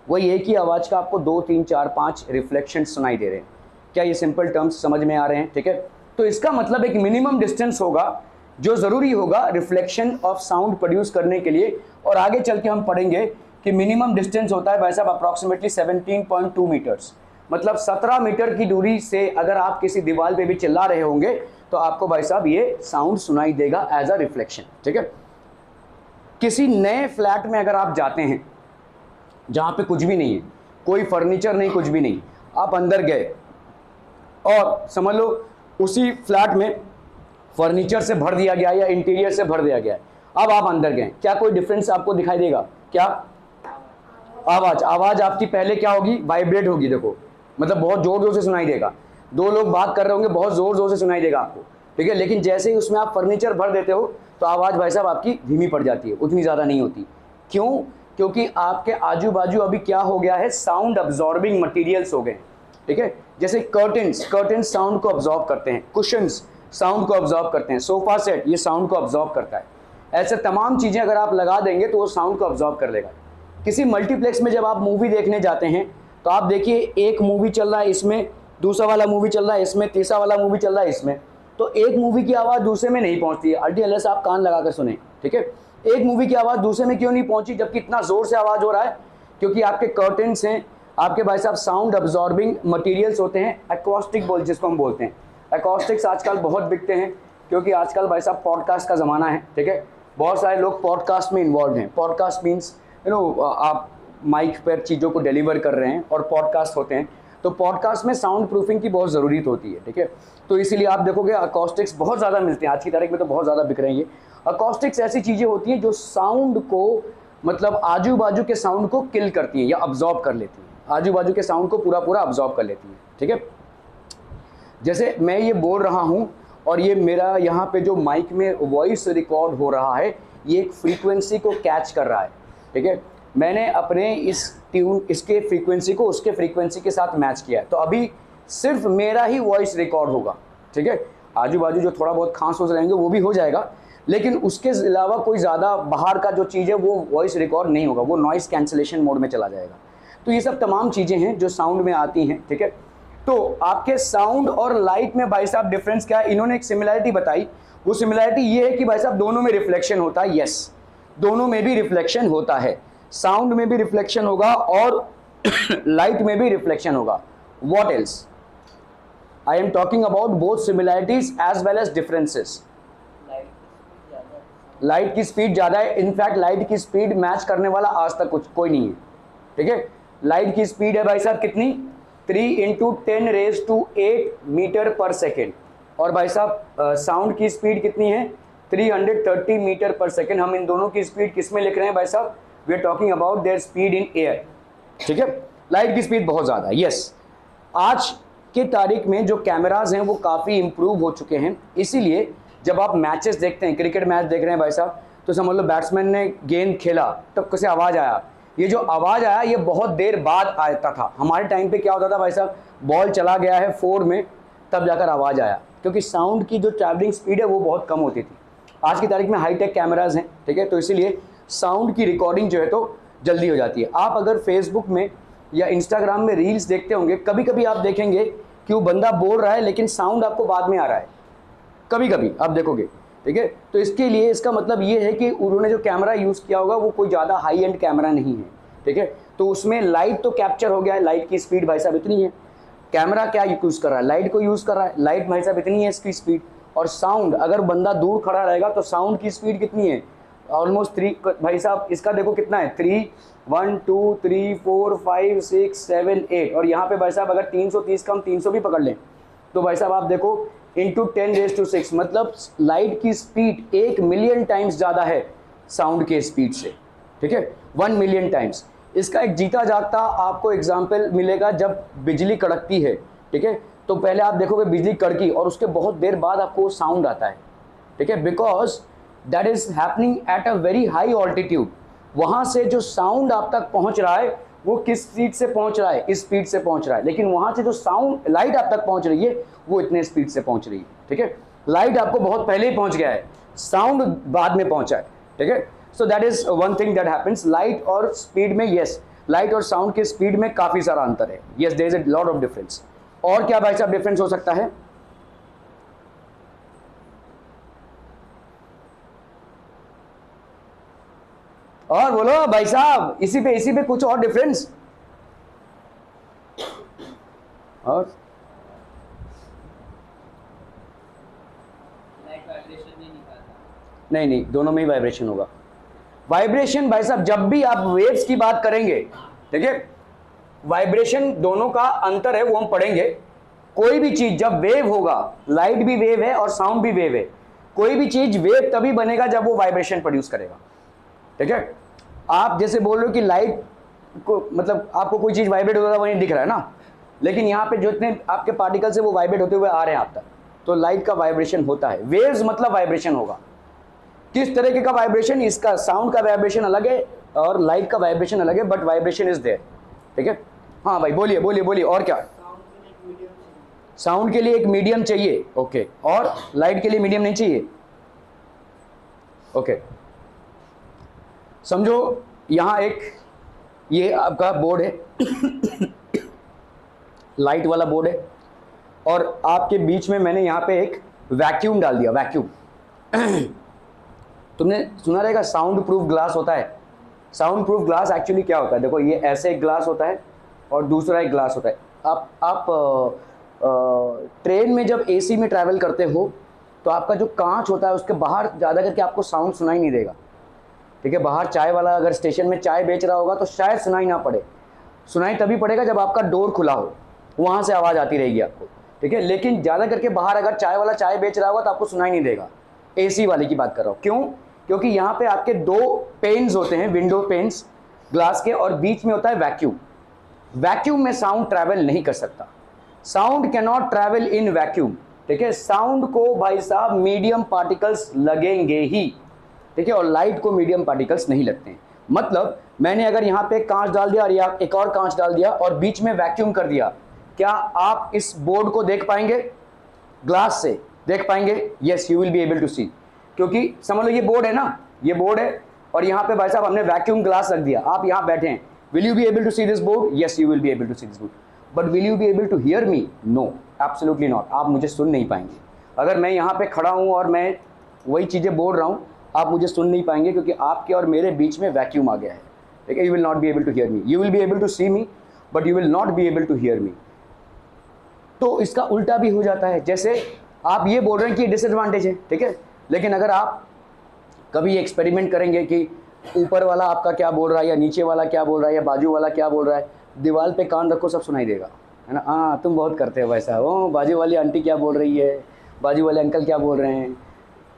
वही एक ही आवाज का आपको 2, 3, 4, 5 रिफ्लेक्शन सुनाई दे रहे हैं। क्या ये सिंपल टर्म्स समझ में आ रहे हैं? ठीक है, तो इसका मतलब एक मिनिमम डिस्टेंस होगा जो जरूरी होगा रिफ्लेक्शन ऑफ साउंड प्रोड्यूस करने के लिए। और आगे चल के हम पढ़ेंगे कि मिनिमम डिस्टेंस होता है भाई साहब अप्रॉक्सीमेटली 17.2 मीटर्स, मतलब 17 मीटर की दूरी से अगर आप किसी दीवार पे भी चिल्ला रहे होंगे तो आपको भाई साहब ये साउंड सुनाई देगा एज अ रिफ्लेक्शन। ठीक है, किसी नए फ्लैट में अगर आप जाते हैं जहां पे कुछ भी नहीं है, कोई फर्नीचर नहीं, कुछ भी नहीं, आप अंदर गए और समझ लो उसी फ्लैट में फर्नीचर से भर दिया गया या इंटीरियर से भर दिया गया है। अब आप अंदर गए, क्या कोई डिफरेंस आपको दिखाई देगा? क्या आवाज आपकी पहले क्या होगी? वाइब्रेट होगी। देखो, मतलब बहुत जोर जोर से सुनाई देगा। 2 लोग बात कर रहे होंगे, बहुत जोर जोर से सुनाई देगा आपको। ठीक है, लेकिन जैसे ही उसमें आप फर्नीचर भर देते हो तो आवाज भाई साहब आपकी धीमी पड़ जाती है, उतनी ज्यादा नहीं होती। क्यों? क्योंकि आपके आजू बाजू अभी क्या हो गया है, साउंड अब्जॉर्बिंग मटेरियल्स हो गए। ठीक है, जैसे कर्टेन्स साउंड को अब्जॉर्ब करते हैं, कुशन्स साउंड को अब्जॉर्ब करते हैं, सोफा सेट ये साउंड को अब्जॉर्ब करता है। ऐसे तमाम चीजें अगर आप लगा देंगे तो वो साउंड को अब्जॉर्ब कर लेगा। किसी मल्टीप्लेक्स में जब आप मूवी देखने जाते हैं तो आप देखिए एक मूवी चल रहा है इसमें, दूसरा वाला मूवी चल रहा है इसमें, तीसरा वाला मूवी चल रहा है इसमें, तो एक मूवी की आवाज़ दूसरे में नहीं पहुंचती है अनलेस आप कान लगा कर सुने। ठीक है, एक मूवी की आवाज़ दूसरे में क्यों नहीं पहुंची जबकि इतना जोर से आवाज़ हो रहा है? क्योंकि आपके कर्टेन्स हैं, आपके भाई साहब साउंड अब्जॉर्बिंग मटेरियल्स होते हैं, एक्वास्टिक बोल जिसको हम बोलते हैं। एक्वास्टिक्स आजकल बहुत बिकते हैं क्योंकि आजकल भाई साहब पॉडकास्ट का ज़माना है। ठीक है, बहुत सारे लोग पॉडकास्ट में इन्वॉल्व हैं। पॉडकास्ट मीन्स आप माइक पर चीज़ों को डिलीवर कर रहे हैं और पॉडकास्ट होते हैं, तो पॉडकास्ट में साउंड प्रूफिंग की बहुत ज़रूरत होती है। ठीक है, तो इसीलिए आप देखोगे अकॉस्टिक्स बहुत ज़्यादा मिलते हैं, आज की तारीख में तो बहुत ज़्यादा बिक रहे हैं। अकॉस्टिक्स ऐसी चीज़ें होती हैं जो साउंड को, मतलब आजू बाजू के साउंड को किल करती हैं या अब्जॉर्ब कर लेती हैं, आजू बाजू के साउंड को पूरा अब्जॉर्ब कर लेती हैं। ठीक है, जैसे मैं ये बोल रहा हूँ और ये मेरा यहाँ पे जो माइक में वॉइस रिकॉर्ड हो रहा है ये एक फ्रीक्वेंसी को कैच कर रहा है। ठीक है, मैंने अपने इस ट्यून, इसके फ्रीक्वेंसी को उसके फ्रीक्वेंसी के साथ मैच किया है, तो अभी सिर्फ मेरा ही वॉइस रिकॉर्ड होगा। ठीक है, आजू बाजू जो थोड़ा बहुत खांस हो रहेंगे वो भी हो जाएगा, लेकिन उसके अलावा कोई ज़्यादा बाहर का जो चीज़ है वो वॉइस रिकॉर्ड नहीं होगा, वो नॉइस कैंसिलेशन मोड में चला जाएगा। तो ये सब तमाम चीज़ें हैं जो साउंड में आती हैं। ठीक है, तो आपके साउंड और लाइट में भाई साहब डिफरेंस क्या है? इन्होंने एक सिमिलैरिटी बताई, वो सिमिलैरिटी ये है कि भाई साहब दोनों में रिफ्लेक्शन होता है। यस, दोनों में भी रिफ्लेक्शन होता है, साउंड में भी रिफ्लेक्शन होगा और लाइट में भी रिफ्लेक्शन होगा। What else? I am talking about both similarities as well as differences. Light की स्पीड ज़्यादा है, इनफैक्ट लाइट की स्पीड मैच करने वाला आज तक कोई नहीं है। ठीक है, लाइट की स्पीड है भाई साहब कितनी? 3 × 10⁸ मीटर पर सेकेंड। और भाई साहब साउंड की स्पीड कितनी है? 330 मीटर पर सेकेंड। हम इन दोनों की स्पीड किस में लिख रहे हैं भाई साहब? We are talking about their speed in air. ठीक है, लाइट की स्पीड बहुत ज़्यादा है। यस, आज की तारीख में जो कैमराज हैं वो काफ़ी इम्प्रूव हो चुके हैं, इसीलिए जब आप मैचेस देखते हैं, क्रिकेट मैच देख रहे हैं भाई साहब, तो समझ लो बैट्समैन ने गेंद खेला तब कैसे आवाज़ आया, ये जो आवाज़ आया ये बहुत देर बाद आता था। हमारे टाइम पे क्या होता था भाई साहब, बॉल चला गया है 4 में तब जाकर आवाज़ आया, क्योंकि साउंड की जो ट्रैवलिंग स्पीड है वो बहुत कम होती थी। आज की तारीख में हाईटेक कैमराज हैं। ठीक है, तो इसीलिए साउंड की रिकॉर्डिंग जो है तो जल्दी हो जाती है। आप अगर फेसबुक में या इंस्टाग्राम में रील्स देखते होंगे, कभी कभी आप देखेंगे कि वो बंदा बोल रहा है लेकिन साउंड आपको बाद में आ रहा है, कभी कभी आप देखोगे, ठीक है। तो इसके लिए इसका मतलब ये है कि उन्होंने जो कैमरा यूज़ किया होगा वो कोई ज़्यादा हाई एंड कैमरा नहीं है, ठीक है। तो उसमें लाइट तो कैप्चर हो गया है, लाइट की स्पीड भाई साहब इतनी है, कैमरा क्या यूज़ कर रहा है, लाइट को यूज़ कर रहा है, लाइट भाई साहब इतनी है इसकी स्पीड, और साउंड अगर बंदा दूर खड़ा रहेगा तो साउंड की स्पीड कितनी है, ऑलमोस्ट 3 भाई साहब, इसका देखो कितना है, 3 1 2 3 4 5 6 7 8, और यहाँ पे भाई साहब अगर 330 का हम 300 भी पकड़ लें तो भाई साहब आप देखो इंटू 10⁻⁶, मतलब लाइट की स्पीड 1 मिलियन टाइम्स ज़्यादा है साउंड के स्पीड से, ठीक है, 1 मिलियन टाइम्स। इसका एक जीता जागता आपको एग्जाम्पल मिलेगा जब बिजली कड़कती है, ठीक है। तो पहले आप देखोगे बिजली कड़की और उसके बहुत देर बाद आपको साउंड आता है, ठीक है, because that is happening at a very high altitude. वहाँ से जो साउंड आप तक पहुँच रहा है वो किस स्पीड से पहुँच रहा है, इस स्पीड से पहुँच रहा है, लेकिन वहाँ से जो साउंड लाइट आप तक पहुँच रही है वो इतने स्पीड से पहुँच रही है, ठीक है। लाइट आपको बहुत पहले ही पहुँच गया है, साउंड बाद में पहुँचा है, ठीक है। So that is one thing that happens. Light और स्पीड में, यस, लाइट और साउंड के स्पीड में काफ़ी सारा अंतर है, yes, there is a lot of difference. और क्या भाई साहब डिफरेंस हो सकता है? और बोलो भाई साहब, इसी पे कुछ और डिफरेंस? और नहीं, दोनों में ही वाइब्रेशन होगा। वाइब्रेशन भाई साहब जब भी आप वेव्स की बात करेंगे, ठीक है, वाइब्रेशन दोनों का अंतर है वो हम पढ़ेंगे। कोई भी चीज जब वेव होगा, लाइट भी वेव है और साउंड भी वेव है, कोई भी चीज वेव तभी बनेगा जब वो वाइब्रेशन प्रोड्यूस करेगा, ठीक है। आप जैसे बोल रहे हो कि लाइट को, मतलब आपको कोई चीज वाइब्रेट होता है वहीं दिख रहा है ना, लेकिन यहाँ पे जो इतने आपके पार्टिकल्स है वो वाइब्रेट होते हुए आ रहे हैं आप तक, तो लाइट का वाइब्रेशन होता है। वेव्स मतलब वाइब्रेशन होगा। किस तरीके का वाइब्रेशन? इसका साउंड का वाइब्रेशन अलग है और लाइट का वाइब्रेशन अलग है, बट वाइब्रेशन इज देयर, ठीक है। हाँ भाई बोलिए बोलिए बोलिए, और क्या? साउंड के लिए एक मीडियम चाहिए, ओके, और लाइट के लिए मीडियम नहीं चाहिए, ओके। समझो यहाँ एक ये आपका बोर्ड है लाइट वाला बोर्ड है, और आपके बीच में मैंने यहाँ पे एक वैक्यूम डाल दिया, वैक्यूम तुमने सुना रहेगा साउंड प्रूफ ग्लास होता है। साउंड प्रूफ ग्लास एक्चुअली क्या होता है, देखो ये ऐसे एक ग्लास होता है और दूसरा एक ग्लास होता है। आप ट्रेन में जब एसी में ट्रैवल करते हो तो आपका जो कांच होता है उसके बाहर ज़्यादा करके आपको साउंड सुनाई नहीं देगा, ठीक है। बाहर चाय वाला अगर स्टेशन में चाय बेच रहा होगा तो शायद सुनाई ना पड़े, सुनाई तभी पड़ेगा जब आपका डोर खुला हो, वहाँ से आवाज़ आती रहेगी आपको, ठीक है। लेकिन ज़्यादा करके बाहर अगर चाय वाला चाय बेच रहा होगा तो आपको सुनाई नहीं देगा। एसी वाले की बात कर रहा हूँ, क्यों? क्योंकि यहाँ पे आपके 2 पेन्स होते हैं, विंडो पेन्स ग्लास के, और बीच में होता है वैक्यूम। वैक्यूम में साउंड ट्रैवल नहीं कर सकता, sound can not travel in vacuum, ठीक है। साउंड को भाई साहब मीडियम पार्टिकल्स लगेंगे ही, ठीक है, और लाइट को मीडियम पार्टिकल्स नहीं लगते हैं। मतलब मैंने अगर यहाँ पे कांच डाल दिया और या एक और कांच डाल दिया और बीच में वैक्यूम कर दिया, क्या आप इस बोर्ड को देख पाएंगे? ग्लास से देख पाएंगे? Yes, you will be able to see, क्योंकि समझ लो ये बोर्ड है ना, ये बोर्ड है और यहाँ पे भाई साहब हमने वैक्यूम ग्लास रख दिया, आप यहाँ बैठे हैं, will you be able to see this board? Yes, you will be able to see this board, but will you be able to hear me? No, absolutely not. आप मुझे सुन नहीं पाएंगे। अगर मैं यहाँ पे खड़ा हूँ और मैं वही चीज़ें बोल रहा हूँ, आप मुझे सुन नहीं पाएंगे, क्योंकि आपके और मेरे बीच में वैक्यूम आ गया है, ठीक है। You will not be able to hear me, you will be able to see me, but you will not be able to hear me. तो इसका उल्टा भी हो जाता है, जैसे आप ये बोल रहे हैं कि डिसएडवांटेज है, ठीक है, लेकिन अगर आप कभी एक्सपेरिमेंट करेंगे कि ऊपर वाला आपका क्या बोल रहा है या नीचे वाला क्या बोल रहा है या बाजू वाला क्या बोल रहा है, दीवार पे कान रखो, सब सुनाई देगा, है ना। हाँ, तुम बहुत करते हो वैसा, ओ बाजू वाली आंटी क्या बोल रही है, बाजू वाले अंकल क्या बोल रहे हैं,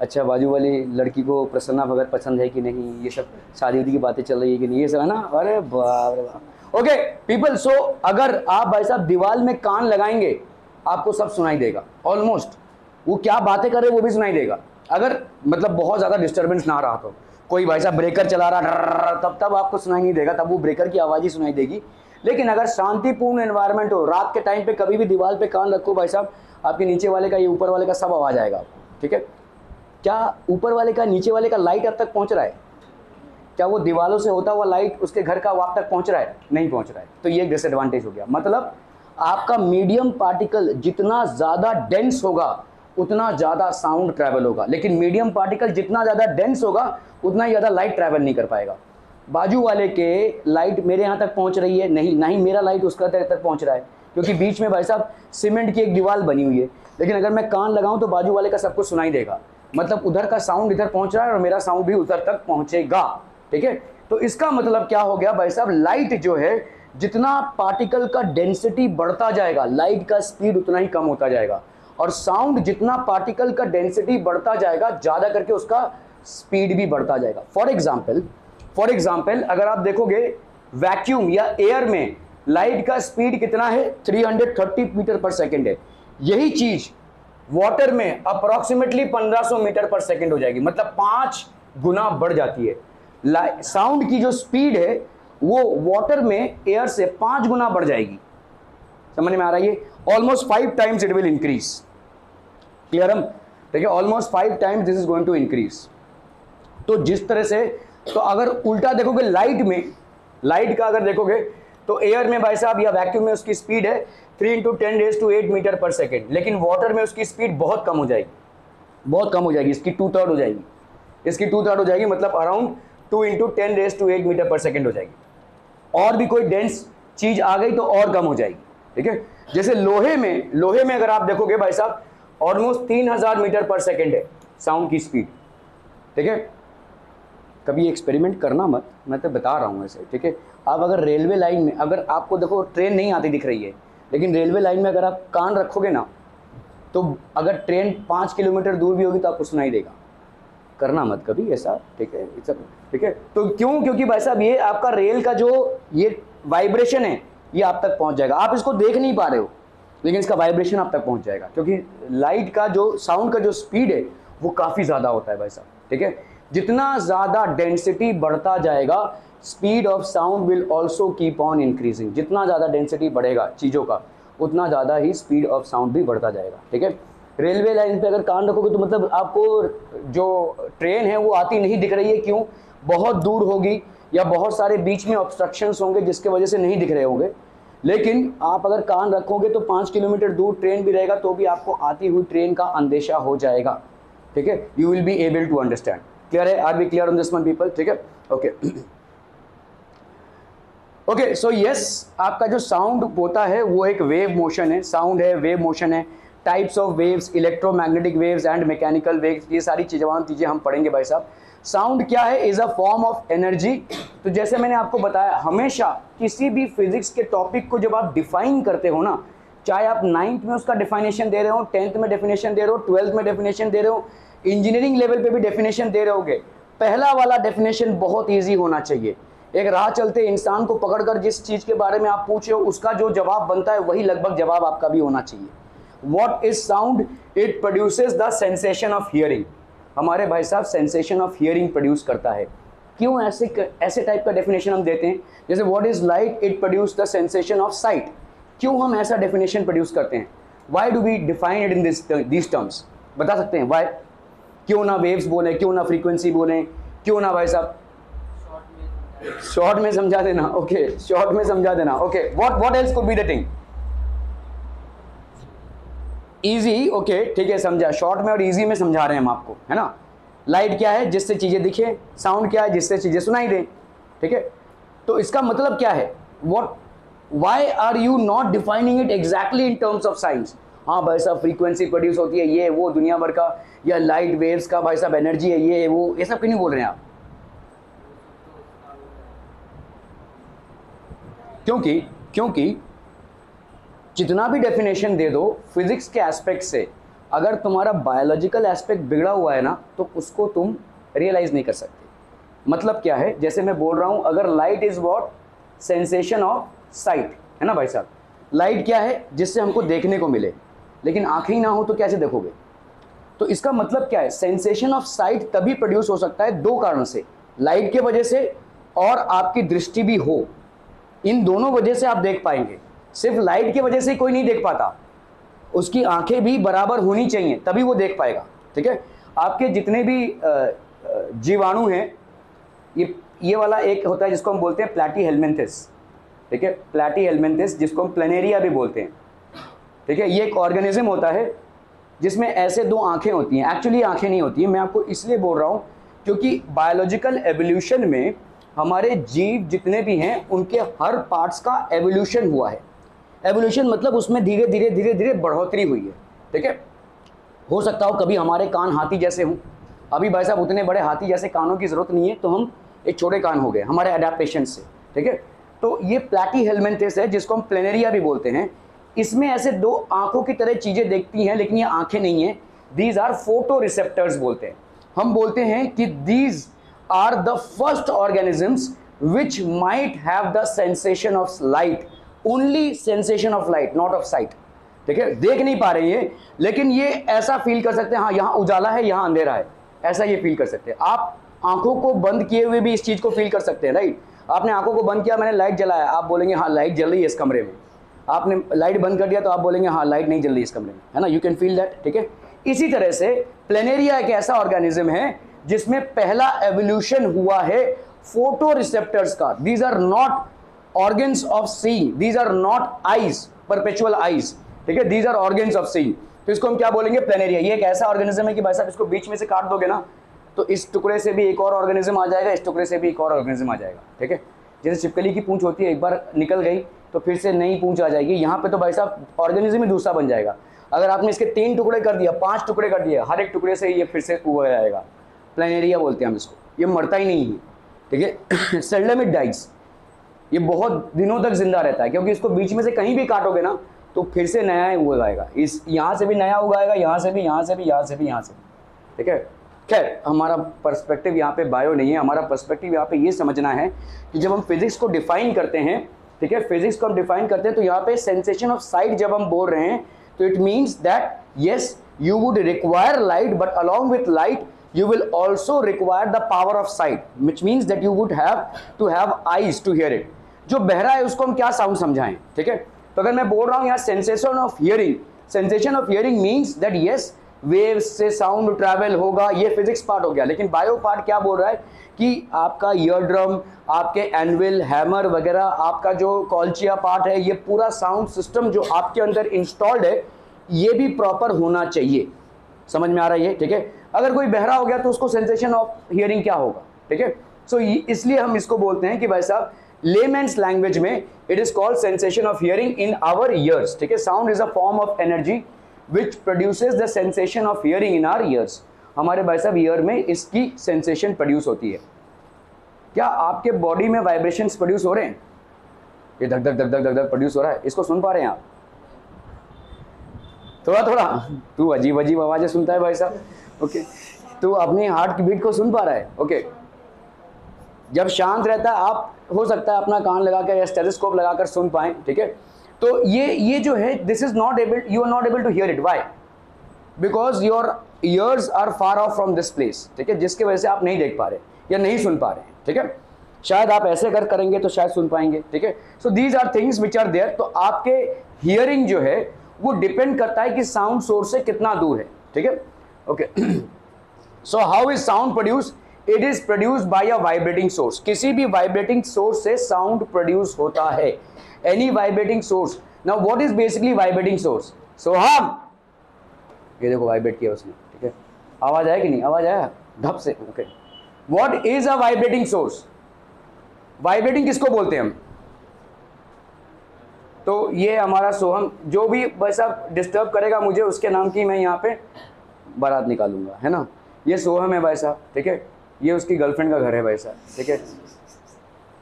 अच्छा बाजू वाली लड़की को प्रसन्ना भगत पसंद है कि नहीं, ये सब शादी उदी की बातें चल रही है कि नहीं, ये सब है ना। अरे बाप रे बाप। ओके पीपल, सो अगर आप भाई साहब दीवार में कान लगाएंगे आपको सब सुनाई देगा, ऑलमोस्ट वो क्या बातें कर रहे हैं वो भी सुनाई देगा। अगर मतलब बहुत ज़्यादा डिस्टर्बेंस ना रहा तो, कोई भाई साहब ब्रेकर चला रहा तब आपको सुनाई नहीं देगा, तब वो ब्रेकर की आवाज़ ही सुनाई देगी। लेकिन अगर शांतिपूर्ण एनवायरनमेंट हो, रात के टाइम पे कभी भी दीवार पे कान रखो भाई साहब, आपके नीचे वाले का, ये ऊपर वाले का सब आवाज़ आएगा आपको, ठीक है। क्या ऊपर वाले का नीचे वाले का लाइट अब तक पहुँच रहा है? क्या वो दीवारों से होता हुआ लाइट उसके घर का आप तक पहुँच रहा है? नहीं पहुँच रहा है। तो ये एक डिसएडवांटेज हो गया। मतलब आपका मीडियम पार्टिकल जितना ज़्यादा डेंस होगा उतना ज़्यादा साउंड ट्रैवल होगा, लेकिन मीडियम पार्टिकल जितना ज़्यादा डेंस होगा उतना ही ज़्यादा लाइट ट्रैवल नहीं कर पाएगा। बाजू वाले के लाइट मेरे यहाँ तक पहुँच रही है नहीं, ना ही मेरा लाइट उसका तक पहुँच रहा है, क्योंकि बीच में भाई साहब सीमेंट की एक दीवार बनी हुई है। लेकिन अगर मैं कान लगाऊं तो बाजू वाले का सब कुछ सुनाई देगा, मतलब उधर का साउंड इधर पहुंच रहा है और मेरा साउंड भी उधर तक पहुंचेगा। ठीक है, तो इसका मतलब क्या हो गया भाई साहब, लाइट जो है जितना पार्टिकल का डेंसिटी बढ़ता जाएगा लाइट का स्पीड उतना ही कम होता जाएगा, और साउंड जितना पार्टिकल का डेंसिटी बढ़ता जाएगा ज़्यादा करके उसका स्पीड भी बढ़ता जाएगा। फॉर एग्जाम्पल अगर आप देखोगे वैक्यूम या एयर में लाइट का स्पीड कितना है, 330 मीटर पर सेकेंड है। यही चीज वाटर में अप्रोक्सीमेटली 1500 मीटर पर सेकेंड हो जाएगी, मतलब 5 गुना बढ़ जाती है। साउंड की जो स्पीड है वो वाटर में एयर से 5 गुना बढ़ जाएगी। समझ में आ रहा है? Almost 5 times it will increase. Clear हम? ठीक है, almost 5 times this is going to increase. तो जिस तरह से, तो अगर उल्टा देखोगे लाइट में, लाइट का अगर देखोगे तो एयर में भाई साहब या वैक्यूम में उसकी स्पीड है 3 × 10⁻⁸ मीटर पर सेकेंड, लेकिन वाटर में उसकी स्पीड बहुत कम हो जाएगी, बहुत कम हो जाएगी, इसकी 2/3 हो जाएगी, इसकी 2/3 हो जाएगी, मतलब अराउंड 2 × 10⁸ मीटर पर सेकेंड हो जाएगी। और भी कोई डेंस चीज आ गई तो और कम हो जाएगी। ठीक है, जैसे लोहे में अगर आप देखोगे भाई साहब ऑलमोस्ट 3000 मीटर पर सेकेंड है साउंड की स्पीड। ठीक है, कभी एक्सपेरिमेंट करना मत, मैं तो बता रहा हूँ ऐसे। ठीक है, आप अगर रेलवे लाइन में, अगर आपको देखो ट्रेन नहीं आती दिख रही है, लेकिन रेलवे लाइन में अगर आप कान रखोगे ना तो अगर ट्रेन 5 किलोमीटर दूर भी होगी तो आपको सुनाई देगा। करना मत कभी ऐसा। ठीक है, ठीक है, तो क्यों? क्योंकि भाई साहब ये आपका रेल का जो ये वाइब्रेशन है ये आप तक पहुंच जाएगा। आप इसको देख नहीं पा रहे हो लेकिन इसका वाइब्रेशन आप तक पहुंच जाएगा, क्योंकि लाइट का जो साउंड का जो स्पीड है वो काफ़ी ज़्यादा होता है भाई साहब। ठीक है, जितना ज़्यादा डेंसिटी बढ़ता जाएगा speed of sound will also keep on increasing. जितना ज़्यादा डेंसिटी बढ़ेगा चीज़ों का उतना ज़्यादा ही स्पीड ऑफ साउंड भी बढ़ता जाएगा। ठीक है, रेलवे लाइन पे अगर कान रखोगे तो मतलब आपको जो ट्रेन है वो आती नहीं दिख रही है। क्यों? बहुत दूर होगी या बहुत सारे बीच में ऑब्स्ट्रक्शंस होंगे जिसके वजह से नहीं दिख रहे होंगे। लेकिन आप अगर कान रखोगे तो 5 किलोमीटर दूर ट्रेन भी रहेगा तो भी आपको आती हुई ट्रेन का अंदेशा हो जाएगा। ठीक है, you will be able to understand. Clear है? Are we clear on this one people? ठीक है, ओके ओके। सो यस, आपका जो साउंड होता है वो एक वेव मोशन है, साउंड है, वेव मोशन है। Types of waves, electromagnetic waves and mechanical waves, ये सारी चीज़ें हम पढ़ेंगे भाई साहब। साउंड क्या है? Is a form of energy. तो जैसे मैंने आपको बताया, हमेशा किसी भी फिजिक्स के टॉपिक को जब आप डिफाइन करते हो ना, चाहे आप 9th में उसका डिफाइनेशन दे रहे हो, 10th में डेफिनेशन दे रहे हो, 12th में डेफिनेशन दे रहे हो, इंजीनियरिंग लेवल पे भी डेफिनेशन दे रहे होगे, पहला वाला डेफिनेशन बहुत ईजी होना चाहिए। एक राह चलते इंसान को पकड़कर जिस चीज़ के बारे में आप पूछे हो उसका जो जवाब बनता है वही लगभग जवाब आपका भी होना चाहिए। What is sound? It produces the sensation of hearing. हमारे भाई साहब सेंसेशन ऑफ हियरिंग प्रोड्यूस करता है। क्यों ऐसे टाइप का डेफिनेशन हम देते हैं? जैसे what is light? It produce the sensation of sight. क्यों हम ऐसा डेफिनेशन प्रोड्यूस करते हैं? Why do we define it in this terms? बता सकते हैं व्हाई? क्यों ना वेव्स बोले, क्यों ना फ्रीक्वेंसी बोले, क्यों ना भाई साहब शॉर्ट में समझा देना। ओके, शॉर्ट में समझा देना। Okay, what else could be the thing? Easy. Okay, ठीक है, समझा। शॉर्ट में और इजी में समझा रहे हैं हम आपको, है ना। लाइट क्या है? जिससे चीजें दिखे। साउंड क्या है? जिससे चीजें सुनाई दें। ठीक है, तो इसका मतलब क्या है? Why are you not defining it exactly in terms of science? हाँ भाई साहब, फ्रीक्वेंसी प्रोड्यूस होती है, ये वो दुनिया भर का, या लाइट वेव्स का भाई साहब एनर्जी है, ये वो, ये सब क्यों नहीं बोल रहे हैं आप? क्योंकि जितना भी डेफिनेशन दे दो फिजिक्स के एस्पेक्ट से, अगर तुम्हारा बायोलॉजिकल एस्पेक्ट बिगड़ा हुआ है ना तो उसको तुम रियलाइज नहीं कर सकते। मतलब क्या है? जैसे मैं बोल रहा हूं, अगर light is what? Sensation of site, है ना भाई साहब। लाइट क्या है? जिससे हमको देखने को मिले, लेकिन आंखें ही ना हो तो कैसे देखोगे? तो इसका मतलब क्या है? सेंसेशन ऑफ साइट तभी प्रोड्यूस हो सकता है दो कारण से, लाइट के वजह से और आपकी दृष्टि भी हो। इन दोनों वजह से आप देख पाएंगे। सिर्फ लाइट की वजह से कोई नहीं देख पाता, उसकी आंखें भी बराबर होनी चाहिए तभी वो देख पाएगा। ठीक है, आपके जितने भी जीवाणु हैं, ये वाला एक होता है जिसको हम बोलते हैं प्लैटी हेलमिंथेस। ठीक है, प्लैटीहेल्मिन्थिस, जिसको हम प्लेनेरिया भी बोलते हैं, ठीक है। ये एक ऑर्गेनिज्म होता है जिसमें ऐसे दो आंखें होती हैं, एक्चुअली आंखें नहीं होती हैं, मैं आपको इसलिए बोल रहा हूँ क्योंकि बायोलॉजिकल एवोल्यूशन में हमारे जीव जितने भी हैं उनके हर पार्ट्स का एवोल्यूशन हुआ है। एवोल्यूशन मतलब उसमें धीरे धीरे धीरे धीरे बढ़ोतरी हुई है, ठीक है। हो सकता हो कभी हमारे कान हाथी जैसे हों, अभी भाई साहब उतने बड़े हाथी जैसे कानों की ज़रूरत नहीं है, तो हम एक छोटे कान हो गए हमारे अडेप्टेशन से, ठीक है। तो ये प्लैटीहेल्मिन्थिस है जिसको हम प्लेनेरिया भी बोलते हैं। इसमें ऐसे दो आंखों की तरह चीज़ें देखती हैं, लेकिन ये आंखें नहीं हैं। दीज आर फोटो रिसेप्टर्स बोलते हैं। हम बोलते हैं कि these are the first organisms which might have the sensation of light, only sensation of light, not of sight, ठीक है। देख नहीं पा रहे हैं लेकिन ये ऐसा फील कर सकते हैं, हाँ यहाँ उजाला है यहाँ अंधेरा है, ऐसा ये फील कर सकते हैं। आप आंखों को बंद किए हुए भी इस चीज़ को फील कर सकते हैं, राइट। आपने आंखों को बंद किया, मैंने लाइट जलाया, आप बोलेंगे हाँ लाइट जल रही है इस कमरे में। आपने लाइट बंद कर दिया तो आप बोलेंगे हाँ लाइट नहीं जल रही इस कमरे में, है ना। यू कैन फील दैट, ठीक है। इसी तरह से प्लेनेरिया एक ऐसा ऑर्गेनिज्म है जिसमें पहला एवोल्यूशन हुआ है फोटो रिसेप्टर्स का। These are not organs of seeing, these are not eyes, perpetual eyes, ठीक है। These are organs of seeing. तो इसको हम क्या बोलेंगे, प्लेनेरिया। ये एक ऐसा ऑर्गेनिज्म है कि भाई साहब इसको बीच में से काट दोगे ना तो इस टुकड़े से भी एक और ऑर्गेनिज्म आ जाएगा, इस टुकड़े से भी एक और ऑर्गेनिज्म आ जाएगा, ठीक है। जैसे छिपकली की पूंछ होती है, एक बार निकल गई तो फिर से नई पूंछ आ जाएगी। यहाँ पे तो भाई साहब ऑर्गेनिज्म ही दूसरा बन जाएगा। अगर आपने इसके 3 टुकड़े कर दिया, 5 टुकड़े कर दिए, हर एक टुकड़े से ये फिर से उग जाएगा। प्लेनेरिया बोलते हैं हम इसको। ये मरता ही नहीं है, ठीक है। सेल्डम इट डाइज, ये बहुत दिनों तक जिंदा रहता है क्योंकि इसको बीच में से कहीं भी काटोगे ना तो फिर से नया ही उगाएगा। इस यहाँ से भी नया उगाएगा, यहाँ से भी, यहाँ से भी, यहाँ से भी, यहाँ से, ठीक है। खैर हमारा पर्सपेक्टिव यहाँ पे बायो नहीं है, हमारा पर्सपेक्टिव यहाँ पे ये समझना है कि जब हम फिजिक्स को डिफाइन करते हैं, ठीक है, फिजिक्स को हम डिफाइन करते हैं तो यहाँ पे सेंसेशन ऑफ साइट जब हम बोल रहे हैं तो it means that yes you would require light but along with light you will also require the power of sight, which means that you would have to have eyes to hear it. जो बहरा है उसको हम क्या sound समझाएं, ठीक है। तो अगर मैं बोल रहा हूँ यहाँ sensation of hearing, sensation of hearing means that yes waves से साउंड ट्रैवल होगा, ये फिजिक्स पार्ट हो गया। लेकिन बायो पार्ट क्या बोल रहा है कि आपका ईयर ड्रम, आपके एनविल, हैमर वगैरह, आपका जो कॉल्चिया पार्ट है, ये पूरा साउंड सिस्टम जो आपके अंदर इंस्टॉल्ड है ये भी प्रॉपर होना चाहिए। समझ में आ रहा है ये, ठीक है। अगर कोई बहरा हो गया तो उसको सेंसेशन ऑफ हियरिंग क्या होगा, ठीक है। सो इसलिए हम इसको बोलते हैं कि भाई साहब लेमैन्स लैंग्वेज में it is called sensation of hearing in our ears, ठीक है। Sound is a form of energy which produces the sensation of hearing in our ears. हमारे भाई साहब ईयर में इसकी सेंसेशन प्रोड्यूस होती है। क्या आपके बॉडी में वाइब्रेशंस प्रोड्यूस हो रहे हैं? ये धक धक धक धक धक धक प्रोड्यूस हो रहा है, इसको सुन पा रहे हैं आप? थोड़ा थोड़ा तू अजीब अजीब आवाज़ें सुनता है भाई साहब, ओके। तू अपनी हार्ट की बीट को सुन पा रहा है, ओके। जब शांत रहता है आप हो सकता है अपना कान लगाकर या स्टेथोस्कोप लगाकर सुन पाएं, ठीक है। तो ये जो है this is not able, you are not able to hear it, why? Because your ears are far off from this place, ठीक है, जिसकी वजह से आप नहीं देख पा रहे या नहीं सुन पा रहे हैं, ठीक है। शायद आप ऐसे अगर करेंगे तो शायद सुन पाएंगे, ठीक है। So these are things which are there. तो आपके हियरिंग जो है वो डिपेंड करता है कि साउंड सोर्स से कितना दूर है, ठीक है, okay. So how is sound produce? It is produced by a vibrating source. किसी भी वाइब्रेटिंग सोर्स से साउंड प्रोड्यूस होता है, any vibrating source. Now what is basically vibrating source? Soham, ये देखो वाइब्रेट किया उसने, ठीक है। आवाज आया कि नहीं? आवाज आया धप से, okay. What is a vibrating source? Vibrating किसको बोलते हैं हम? तो ये हमारा सोहम, जो भी वैसा डिस्टर्ब करेगा मुझे उसके नाम की मैं यहाँ पे बारात निकालूंगा, है ना। ये सोहम है भाई साहब, ठीक है। ये उसकी गर्लफ्रेंड का घर है भाई साहब, ठीक है।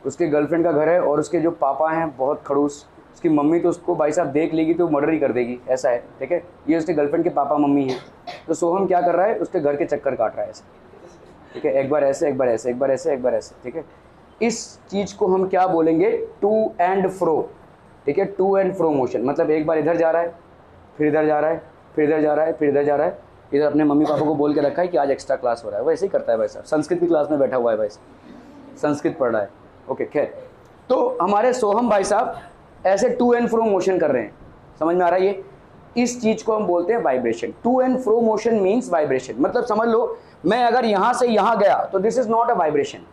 उसके गर्लफ्रेंड का घर है और उसके जो पापा हैं बहुत खड़ूस, उसकी मम्मी तो उसको भाई साहब देख लेगी तो मर्डर ही कर देगी, ऐसा है, ठीक है। ये उसके गर्लफ्रेंड के पापा मम्मी हैं। तो सोहम क्या कर रहा है? उसके घर के चक्कर काट रहा है ऐसे, ठीक है। एक बार ऐसे, एक बार ऐसे, एक बार ऐसे, एक बार ऐसे, ठीक है। इस चीज़ को हम क्या बोलेंगे? टू एंड फ्रो, ठीक है। टू एंड फ्रो मोशन, मतलब एक बार इधर जा रहा है, फिर इधर जा रहा है, फिर इधर जा रहा है, फिर इधर जा रहा है। इधर अपने मम्मी पापा को बोल के रखा है कि आज एक्स्ट्रा क्लास हो रहा है, वो ऐसे ही करता है भाई साहब। संस्कृत की क्लास में बैठा हुआ है भाई साहब, संस्कृत पढ़ रहा है, ओके। खैर, तो हमारे सोहम भाई साहब ऐसे टू एंड फ्रो मोशन कर रहे हैं, समझ में आ रहा है ये? इस चीज़ को हम बोलते हैं vibration. To and fro motion means vibration. मतलब समझ लो मैं अगर यहाँ से यहाँ गया तो this is not a vibration.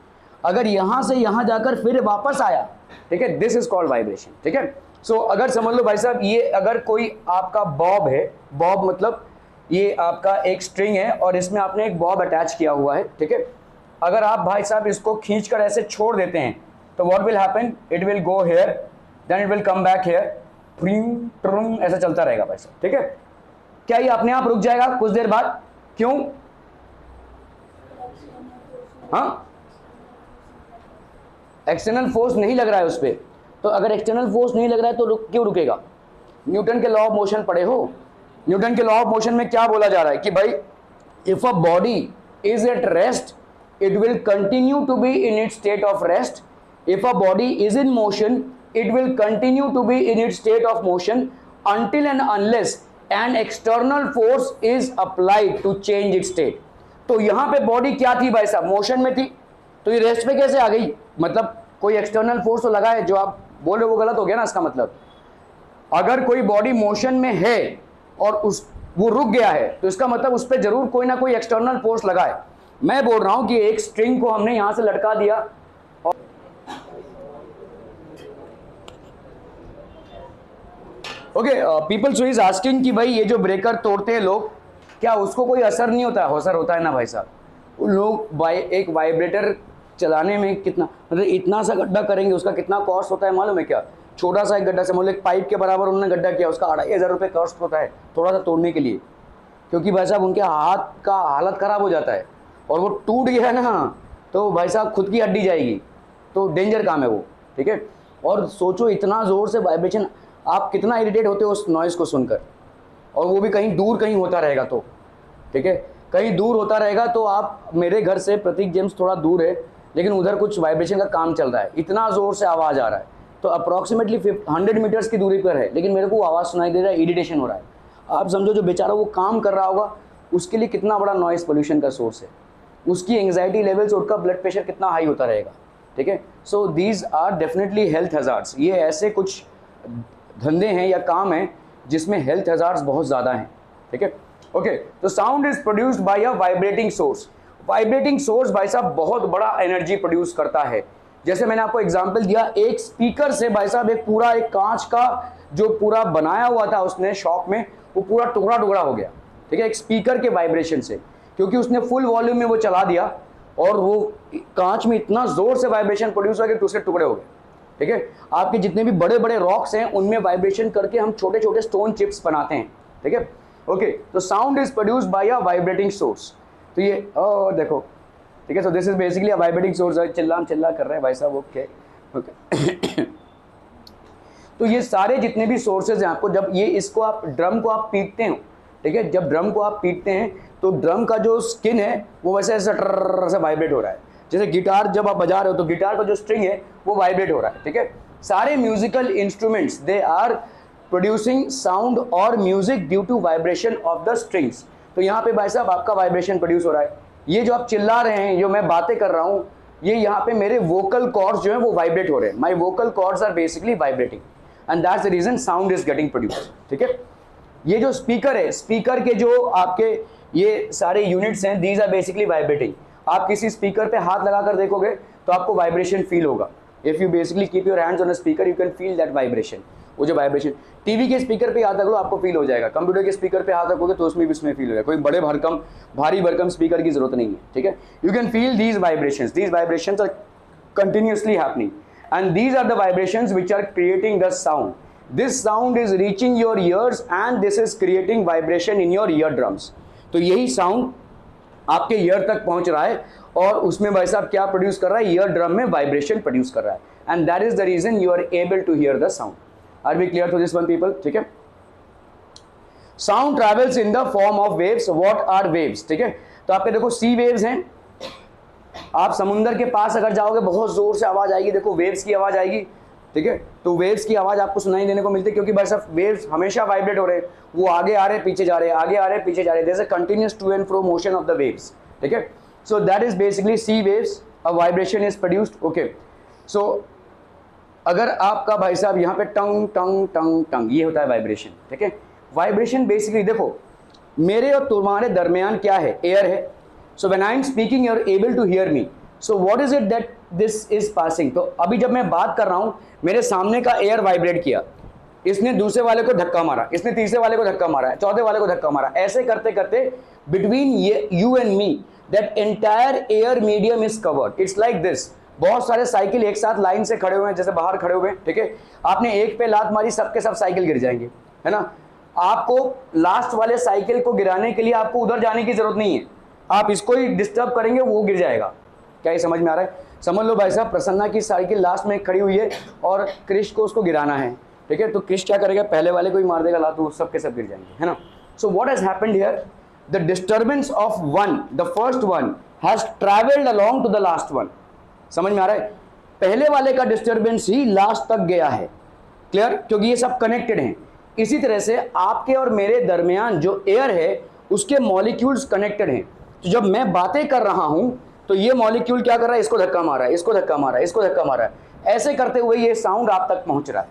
अगर यहां से यहां जाकर फिर वापस आया, ठीक है, दिस इज कॉल्ड वाइब्रेशन, ठीक है। सो अगर समझ लो भाई साहब, ये अगर कोई आपका बॉब है, बॉब मतलब ये आपका एक स्ट्रिंग है और इसमें आपने एक बॉब अटैच किया हुआ है, ठीक है। अगर आप भाई साहब इसको खींचकर ऐसे छोड़ देते हैं तो what will happen, it will go here, then it will come back here, ऐसा चलता रहेगा भाई साहब, ठीक है। क्या ये अपने आप रुक जाएगा कुछ देर बाद? क्यों? हाँ, एक्सटर्नल फोर्स नहीं लग रहा है उस पर। तो अगर एक्सटर्नल फोर्स नहीं लग रहा है तो क्यों रुकेगा? न्यूटन के लॉ ऑफ मोशन पढ़े हो? न्यूटन के लॉ ऑफ मोशन में क्या बोला जा रहा है कि भाई if a body is at rest it will continue to be in its state of rest. If a body is in motion, it will continue to be in its state of motion until and unless an external force is applied to change its state. तो यहाँ पे body क्या थी भाई साहब? Motion में थी, तो ये रेस्ट पे कैसे आ गई? मतलब कोई एक्सटर्नल फोर्स तो लगा है, जो आप बोल रहे हो वो गलत हो गया ना। इसका मतलब अगर कोई बॉडी मोशन में है और वो रुक गया है तो इसका मतलब उस पर जरूर कोई ना कोई एक्सटर्नल फोर्स लगा है। मैं बोल रहा हूं कि एक स्ट्रिंग को हमने यहां से लटका दिया और okay, people so is asking कि भाई ये जो ब्रेकर तोड़ते हैं लोग, क्या उसको कोई असर नहीं होता है? असर होता है ना भाई साहब। लोग एक वाइब्रेटर चलाने में कितना, मतलब इतना सा गड्ढा करेंगे, उसका कितना कॉस्ट होता है मालूम है क्या? छोटा सा एक गड्ढा से मतलब एक पाइप के बराबर उन्होंने गड्ढा किया, उसका 2500 रुपये कॉस्ट होता है थोड़ा सा तोड़ने के लिए, क्योंकि भाई साहब उनके हाथ का हालत ख़राब हो जाता है और वो टूट गया ना तो भाई साहब खुद की हड्डी जाएगी, तो डेंजर काम है वो, ठीक है। और सोचो इतना ज़ोर से वाइब्रेशन, आप कितना इरिटेट होते हो उस नॉइज़ को सुनकर, और वो भी कहीं दूर कहीं होता रहेगा तो, ठीक है, कहीं दूर होता रहेगा तो आप, मेरे घर से प्रतीक जेम्स थोड़ा दूर है लेकिन उधर कुछ वाइब्रेशन का काम चल रहा है, इतना ज़ोर से आवाज़ आ रहा है, तो अप्रॉक्सीमेटली 100 मीटर्स की दूरी पर है लेकिन मेरे को आवाज़ सुनाई दे रहा है, इरिटेशन हो रहा है। आप समझो जो बेचारा वो काम कर रहा होगा उसके लिए कितना बड़ा नॉइज़ पोल्यूशन का सोर्स है, उसकी एंग्जाइटी लेवल्स, उसका ब्लड प्रेशर कितना हाई होता रहेगा, ठीक है। So these are definitely health hazards. ये ऐसे कुछ धंधे हैं या काम हैं जिसमें हेल्थ हजार्ड्स बहुत ज़्यादा हैं, ठीक है। ओके, तो sound is produced by a vibrating source. Vibrating source भाई साहब बहुत बड़ा एनर्जी प्रोड्यूस करता है। जैसे मैंने आपको एग्जांपल दिया, एक स्पीकर से भाई साहब एक पूरा एक कांच का जो पूरा बनाया हुआ था उसने शॉप में, वो पूरा टुकड़ा टुकड़ा हो गया, ठीक है, एक स्पीकर के वाइब्रेशन से, क्योंकि उसने फुल वॉल्यूम में वो चला दिया और वो कांच में इतना जोर से वाइब्रेशन प्रोड्यूस हुआ कि उसके टुकड़े हो गए, ठीक है। आपके जितने भी बड़े बड़े रॉक्स हैं उनमें वाइब्रेशन करके हम छोटे छोटे स्टोन चिप्स बनाते हैं, ठीक है। ओके, तो sound is produced by a vibrating source. तो ये देखो, ठीक है, so this is basically a vibrating source. चिल्ला कर रहे हैं भाई साहब, ओके ओके। तो ये सारे जितने भी सोर्सेज हैं आपको, जब ये इसको आप ड्रम को आप पीटते हो, ठीक है, जब ड्रम को आप पीटते हैं तो ड्रम का जो स्किन है वो वैसे ऐसा ट्रर से वाइब्रेट हो रहा है। जैसे गिटार जब आप बजा रहे हो तो गिटार का जो स्ट्रिंग है वो वाइब्रेट हो रहा है, ठीक है। सारे musical instruments they are producing sound और music due to vibration of the strings. तो यहाँ पे भाई साहब आपका वाइब्रेशन प्रोड्यूस हो रहा है। ये जो आप चिल्ला रहे हैं, जो मैं बातें कर रहा हूँ, ये यहाँ पे मेरे वोकल कॉर्ड्स जो है वो वाइब्रेट हो रहे हैं। My vocal cords are basically vibrating and that's the reason sound is getting produce, ठीक है। ये जो स्पीकर है, स्पीकर के जो आपके ये सारे यूनिट्स हैं, दीज आर बेसिकली वाइब्रेटिंग। आप किसी स्पीकर पे हाथ लगाकर देखोगे तो आपको वाइब्रेशन फील होगा। If you basically keep your hands on a speaker you can feel that vibration. वो जो वाइब्रेशन टीवी के स्पीकर पे हाथ रख लो आपको फील हो जाएगा, कंप्यूटर के स्पीकर पे हाथ रखोगे तो उसमें भी उसमें फील होगा। कोई बड़े भारी भरकम स्पीकर की जरूरत नहीं है, ठीक है। You can feel these vibrations are continuously happening and these are the vibrations which are creating the sound. This sound is reaching your ears and this is creating vibration in your eardrums. तो यही sound आपके year तक पहुंच रहा है और उसमें भाई साहब क्या प्रोड्यूस कर रहा है? ईयर ड्रम में वाइब्रेशन प्रोड्यूस कर रहा है and that is the reason you are able to hear the sound. Are we clear to this one people? ठीक है। Sound travels in the form of waves. What are waves? ठीक है, तो आपके देखो सी वेव्स हैं। आप समुंदर के पास अगर जाओगे बहुत जोर से आवाज आएगी, देखो वेव्स की आवाज आएगी, ठीक है। तो वेव्स की आवाज आपको सुनाई देने को मिलती है क्योंकि भाई साहब वेव्स हमेशा वाइब्रेट हो रहे हैं, वो आगे आ रहे हैं पीछे जा रहे हैं, आगे आ रहे हैं पीछे जा रहे हैं। There is a continuous to and fro motion of the waves, ठीक है। So that is basically sea waves, a vibration is produced. Okay, so अगर आपका भाई साहब यहाँ पे टंग टंग टंग टंग, ये होता है वाइब्रेशन, ठीक है। वाइब्रेशन बेसिकली देखो मेरे और तुम्हारे दरमियान क्या है? एयर है। So when I am speaking you are able to hear me. So what is it that this is passing. तो अभी जब मैं बात कर रहा हूं, मेरे सामने का एयर वाइब्रेट किया, इसने दूसरे वाले को धक्का मारा, इसने तीसरे वाले को धक्का मारा, चौथे वाले को धक्का मारा, ऐसे करते करते between you and me that entire air medium is covered. It's like this. बहुत सारे साइकिल एक साथ लाइन से खड़े हुए हैं, जैसे बाहर खड़े हुए हैं, ठीक है। आपने एक पे लात मारी, सबके सब साइकिल गिर जाएंगे, है ना। आपको लास्ट वाले साइकिल को गिराने के लिए आपको उधर जाने की जरूरत नहीं है, आप इसको ही डिस्टर्ब करेंगे, वो गिर जाएगा। क्या ये समझ में आ रहा है? समझ लो भाई साहब, प्रसन्ना की साइकिल लास्ट में खड़ी हुई है और क्रिश को उसको गिराना है, ठीक है। तो क्रिश क्या करेगा, पहले वाले को ही मार देगा लात, तो सब के सब गिर जाएंगे, है ना। So what has happened here, the disturbance of one, the first one has travelled along to the last one. समझ में आ रहा है? पहले वाले का डिस्टर्बेंस ही लास्ट तक गया है, क्लियर, क्योंकि ये सब कनेक्टेड हैं। इसी तरह से आपके और मेरे दरमियान जो एयर है उसके मॉलिक्यूल्स कनेक्टेड हैं। तो जब मैं बातें कर रहा हूं तो ये मॉलिक्यूल क्या कर रहा है, इसको धक्का मार रहा है, इसको धक्का मार रहा है, इसको धक्का मार रहा है, ऐसे करते हुए ये साउंड आप तक पहुंच रहा है।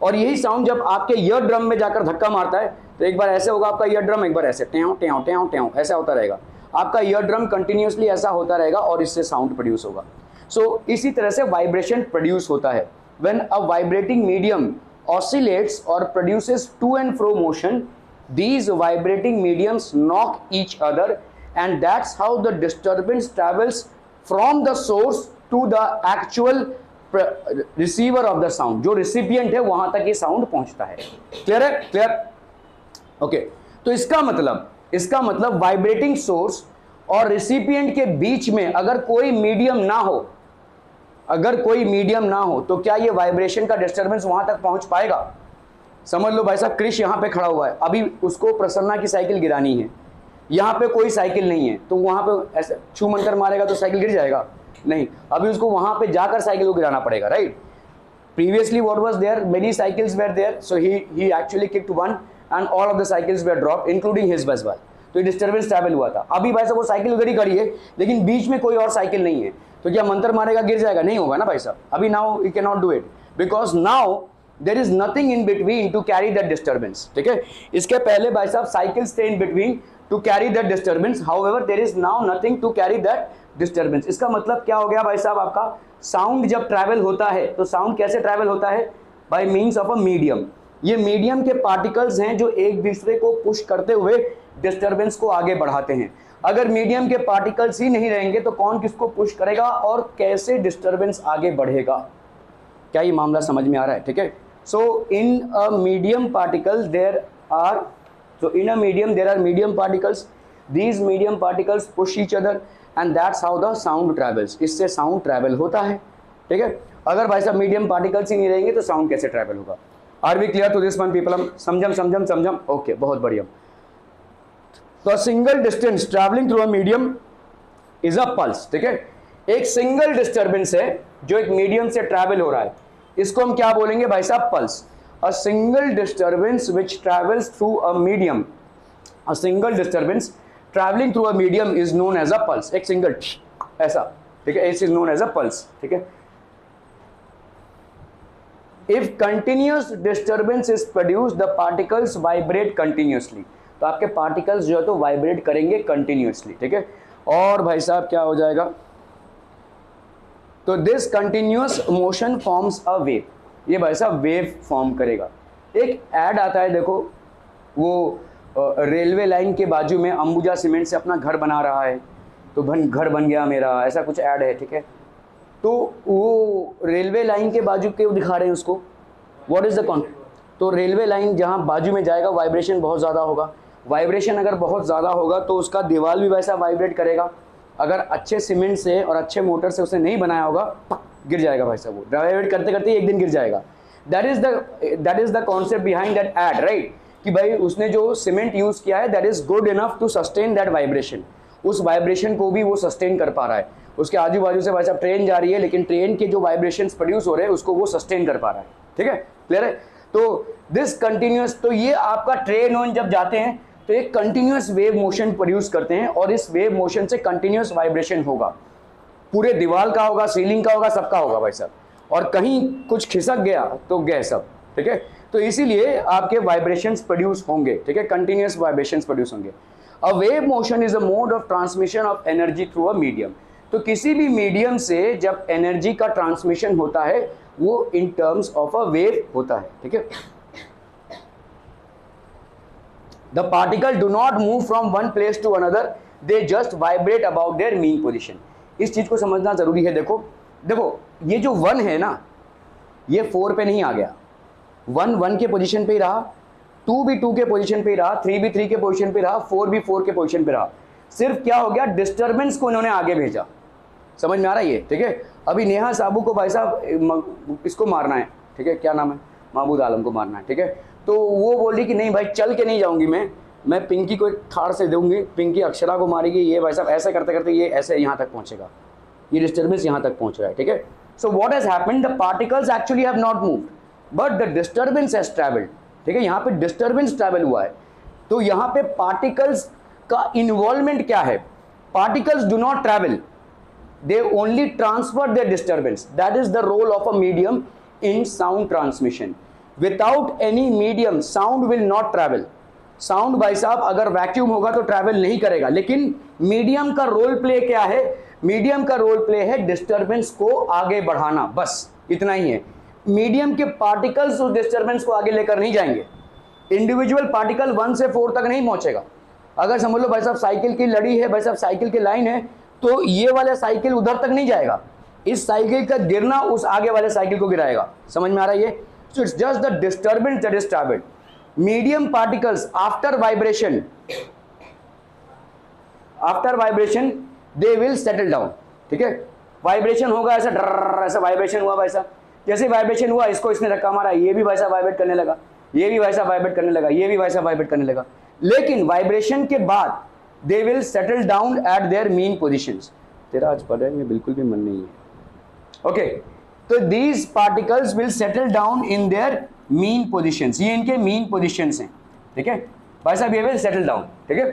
और यही साउंड जब आपके ईयर ड्रम में जाकर धक्का मारता है तो एक बार ऐसे होगा आपका ईयर ड्रम, एक बार ऐसे ट्याव ट्याव ट्याव ट्याव, ऐसा होता रहेगा। आपका ईयर ड्रम कंटिन्यूसली ऐसा होता रहेगा और इससे साउंड प्रोड्यूस होगा। सो इसी तरह से वाइब्रेशन प्रोड्यूस होता है। When a vibrating medium oscillates or produces to and fro motion, these vibrating mediums knock each other, and that's how the disturbance travels from the source to the actual receiver of the sound। जो recipient है वहां तक ये sound पहुंचता है। Clear है? Clear? Okay. तो इसका मतलब वाइब्रेटिंग सोर्स और रिसिपिएंट के बीच में अगर कोई मीडियम ना हो तो क्या ये वाइब्रेशन का डिस्टर्बेंस वहां तक पहुंच पाएगा? समझ लो भाई साहब, क्रिश यहां पे खड़ा हुआ है, अभी उसको प्रसन्ना की साइकिल गिरानी है, यहां पे कोई साइकिल नहीं है, तो वहां पे ऐसे छू मंतर मारेगा तो साइकिल गिर जाएगा? नहीं, अभी उसको वहां पे जाकर साइकिल को गिराना पड़ेगा, right. Previously what was there, many cycles were there, so he actually kicked one and all of the cycles were dropped including his bus wall. तो ये डिस्टर्बेंस ट्रैवल हुआ था। अभी भाई साहब वो साइकिल उधर ही खड़ी है लेकिन बीच में कोई और साइकिल नहीं है, तो क्या मंत्र मारेगा गिर जाएगा? नहीं होगा ना भाई साहब। अभी now you can not do it because now there is nothing in between to carry that disturbance, ठीक है। इसके पहले भाई साहब cycle stay in between to carry that disturbance, however there is now nothing to carry that disturbance. इसका मतलब क्या हो गया भाई साहब, आपका साउंड जब ट्रैवल होता है तो साउंड कैसे ट्रैवल होता है? Bye means of a medium. ये मीडियम के पार्टिकल्स हैं जो एक दूसरे को पुश करते हुए डिस्टर्बेंस को आगे बढ़ाते हैं। अगर मीडियम के पार्टिकल्स ही नहीं रहेंगे तो कौन किसको पुश करेगा और कैसे डिस्टर्बेंस आगे बढ़ेगा? क्या ये मामला समझ में आ रहा है? ठीक है। So in a medium particle there are medium particles, these medium particles push each other and that's how the sound travels. इससे साउंड ट्रैवल होता है, ठीक है। अगर भाई साहब मीडियम पार्टिकल्स ही नहीं रहेंगे तो साउंड कैसे ट्रैवल होगा? Are we clear to this one people? हम समझम ओके, बहुत बढ़िया। तो single distance travelling through a medium is a pulse, ठीक है। एक सिंगल डिस्टर्बेंस है जो एक मीडियम से ट्रैवल हो रहा है, इसको हम क्या बोलेंगे भाई साहब? Pulse. A single disturbance which travels through a medium, a single disturbance travelling through a medium is known as a pulse. एक सिंगल ऐसा, ठीक है, is known as a pulse, ठीक है। If continuous disturbance is produced, the particles vibrate continuously। तो आपके particles जो है तो वाइब्रेट करेंगे कंटिन्यूसली, ठीक है। और भाई साहब क्या हो जाएगा? तो this continuous motion forms a wave. ये भाई साहब वेव फॉर्म करेगा। एक ऐड आता है, देखो, वो रेलवे लाइन के बाजू में अंबुजा सीमेंट से अपना घर बना रहा है, तो घर बन गया मेरा, ऐसा कुछ ऐड है, ठीक है। तो वो रेलवे लाइन के बाजू क्यों दिखा रहे हैं उसको? What is the concept? तो रेलवे लाइन जहाँ बाजू में जाएगा वाइब्रेशन बहुत ज़्यादा होगा, वाइब्रेशन अगर बहुत ज़्यादा होगा तो उसका दीवार भी वैसा वाइब्रेट करेगा। अगर अच्छे सीमेंट से और अच्छे मोटर से उसने नहीं बनाया होगा, गिर जाएगा भाई साहब, वो वाइब्रेट करते करते एक दिन गिर जाएगा। That is the concept behind that ad, right, कि भाई उसने जो सीमेंट यूज़ किया है that is good enough to sustain that vibration. उस वाइब्रेशन को भी वो सस्टेन कर पा रहा है। उसके आजू बाजू से भाई साहब ट्रेन जा रही है लेकिन ट्रेन के जो वाइब्रेशंस प्रोड्यूस हो रहे हैं उसको वो सस्टेन कर पा रहा है, ठीक है, क्लियर है। तो दिस कंटिन्यूअस, तो ये आपका ट्रेन ऑन जब जाते हैं तो एक कंटिन्यूअस वेव मोशन प्रोड्यूस करते हैं और इस वेव मोशन से कंटिन्यूअस वाइब्रेशन होगा, पूरे दीवार का होगा, सीलिंग का होगा, सबका होगा भाई साहब। और कहीं कुछ खिसक गया तो गए सब, ठीक है। तो इसीलिए आपके वाइब्रेशंस प्रोड्यूस होंगे, ठीक है, कंटिन्यूअस वाइब्रेशंस प्रोड्यूस होंगे। अ wave motion is a mode of transmission of energy through a medium. तो किसी भी मीडियम से जब एनर्जी का ट्रांसमिशन होता है वो in terms of a wave होता है, ठीक है। The particle do not move from one place to another, they just vibrate about their mean position. इस चीज को समझना जरूरी है। देखो देखो ये जो 1 है ना, ये 4 पे नहीं आ गया, 1 1 के पोजीशन पे ही रहा, 2 भी 2 के पोजीशन पे ही रहा, 3 भी 3 के पोजीशन पे रहा, 4 भी 4 के पोजीशन पे रहा। सिर्फ क्या हो गया, डिस्टर्बेंस को इन्होंने आगे भेजा। समझ में आ रहा है ये, ठीक है। अभी नेहा साबू को भाई साहब इसको मारना है, ठीक है, क्या नाम है, महमूद आलम को मारना है, ठीक है। तो वो बोल रही कि नहीं भाई चल के नहीं जाऊंगी मैं पिंकी को एक ठाड़ से दूंगी, पिंकी अक्षरा को मारेगी, ये भाई साहब ऐसे करते करते ये ऐसे यहाँ तक पहुंचेगा, ये डिस्टर्बेंस यहाँ तक पहुंच रहा है, ठीक है। सो what has happened, the particles actually have not moved but the disturbance has travelled, ठीक है। यहाँ पे डिस्टर्बेंस ट्रैवल हुआ है। तो यहाँ पे पार्टिकल्स का इन्वॉल्वमेंट क्या है, particles do not travel, they only transfer their disturbance. That is the role of a medium in sound transmission. Without any medium sound will not travel. Sound भाई साहब अगर वैक्यूम होगा तो ट्रैवल नहीं करेगा, लेकिन मीडियम का रोल प्ले क्या है, मीडियम का रोल प्ले है डिस्टर्बेंस को आगे बढ़ाना, बस इतना ही है। मीडियम के पार्टिकल्स उस डिस्टर्बेंस को आगे लेकर नहीं जाएंगे, इंडिविजुअल पार्टिकल 1 से 4 तक नहीं पहुंचेगा। अगर समझ लो भाई साहब साइकिल की लड़ी है, भाई साहब साइकिल की लाइन है, तो ये वाला साइकिल उधर तक नहीं जाएगा, इस साइकिल का गिरना उस आगे वाले साइकिल को गिराएगा। समझ में आ रहा है ये। So it's just the disturbance that is travelled. Medium particles after vibration they will settle down, ठीक है। वाइब्रेशन होगा ऐसा डर, ऐसा वाइब्रेशन हुआ भाई साहब, जैसे वाइब्रेशन हुआ इसको इसने धक्का मारा, ये भी भाई साहब वाइब्रेट करने लगा, ये भी भाई साहब वाइब्रेट करने लगा, ये भी भाई साहब वाइब्रेट करने लगा। लेकिन वाइब्रेशन के बाद they will settle down at their mean positions। तेरा आज पढ़ाई में बिल्कुल भी मन नहीं है, ओके। तो these particles will settle down in their mean positions, ये इनके mean positions हैं, ठीक है भाई साहब, ये will settle down, ठीक है।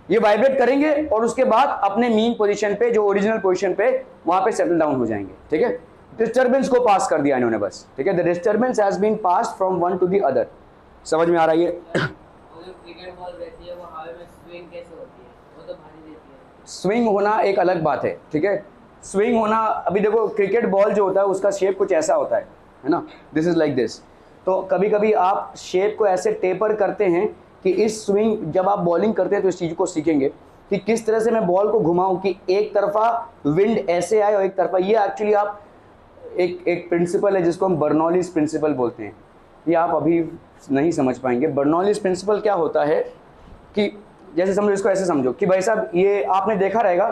ये वाइब्रेट करेंगे और उसके बाद अपने mean position पे, जो ओरिजिनल पोजीशन पे, वहां पे सेटल डाउन हो जाएंगे, ठीक है। डिस्टर्बेंस को पास कर दिया इन्होंने बस, ठीक है। The disturbance has been passed from one to the other. समझ में आ रहा है ये। क्रिकेट बॉल रहती है वो हवा में स्विंग कैसे होती है, वो तो भारी रहती है। स्विंग होना एक अलग बात है, ठीक है। स्विंग होना, अभी देखो क्रिकेट बॉल जो होता है उसका शेप कुछ ऐसा होता है ना, दिस इज लाइक दिस। तो कभी कभी आप शेप को ऐसे टेपर करते हैं कि इस स्विंग, जब आप बॉलिंग करते हैं तो इस चीज़ को सीखेंगे कि किस तरह से मैं बॉल को घुमाऊं कि एक तरफा विंड ऐसे आए और एक तरफा, ये एक्चुअली आप एक प्रिंसिपल है जिसको हम बर्नौलीज प्रिंसिपल बोलते हैं, ये आप अभी नहीं समझ पाएंगे। बर्नौलीज प्रिंसिपल क्या होता है कि जैसे समझो, इसको ऐसे समझो कि भाई साहब ये आपने देखा रहेगा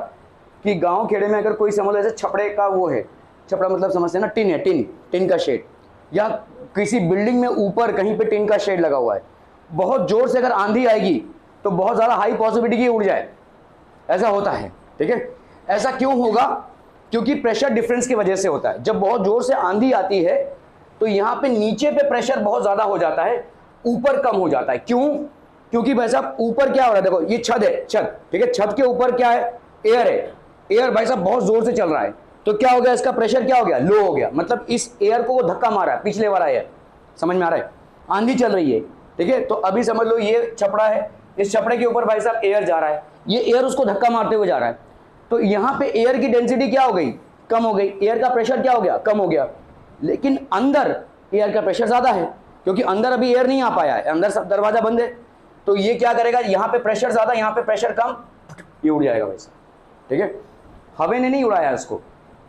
कि गांव खेड़े में अगर कोई समझ लो ऐसे छपड़े का वो है, छपड़ा मतलब समझते हैं ना, टिन है, टिन का शेड, या किसी बिल्डिंग में ऊपर कहीं पे टिन का शेड लगा हुआ है, बहुत जोर से अगर आंधी आएगी तो बहुत ज़्यादा हाई पॉसिबिलिटी की उड़ जाए, ऐसा होता है, ठीक है। ऐसा क्यों होगा, क्योंकि प्रेशर डिफरेंस की वजह से होता है। जब बहुत जोर से आंधी आती है तो यहाँ पे नीचे पे प्रेशर बहुत ज़्यादा हो जाता है, ऊपर कम हो जाता है। क्यों, क्योंकि भाई साहब ऊपर क्या हो रहा है, देखो ये छत है, छत, ठीक है, छत के ऊपर क्या है, एयर है, एयर भाई साहब बहुत जोर से चल रहा है, तो क्या हो गया, इसका प्रेशर क्या हो गया, लो हो गया, मतलब इस एयर को वो धक्का मारा है, पिछले वाला एयर। समझ में आ रहा है, आंधी चल रही है, ठीक है, तो अभी समझ लो ये छपड़ा है, इस छपड़े के ऊपर भाई साहब एयर जा रहा है, ये एयर उसको धक्का मारते हुए जा रहा है, तो यहाँ पे एयर की डेंसिटी क्या हो गई, कम हो गई, एयर का प्रेशर क्या हो गया, कम हो गया। लेकिन अंदर एयर का प्रेशर ज़्यादा है, क्योंकि अंदर अभी एयर नहीं आ पाया है, अंदर सब दरवाजा बंद है, तो ये क्या करेगा, यहाँ पे प्रेशर ज़्यादा, यहाँ पे प्रेशर कम, ये उड़ जाएगा वैसे, ठीक है। हवा ने नहीं उड़ाया इसको,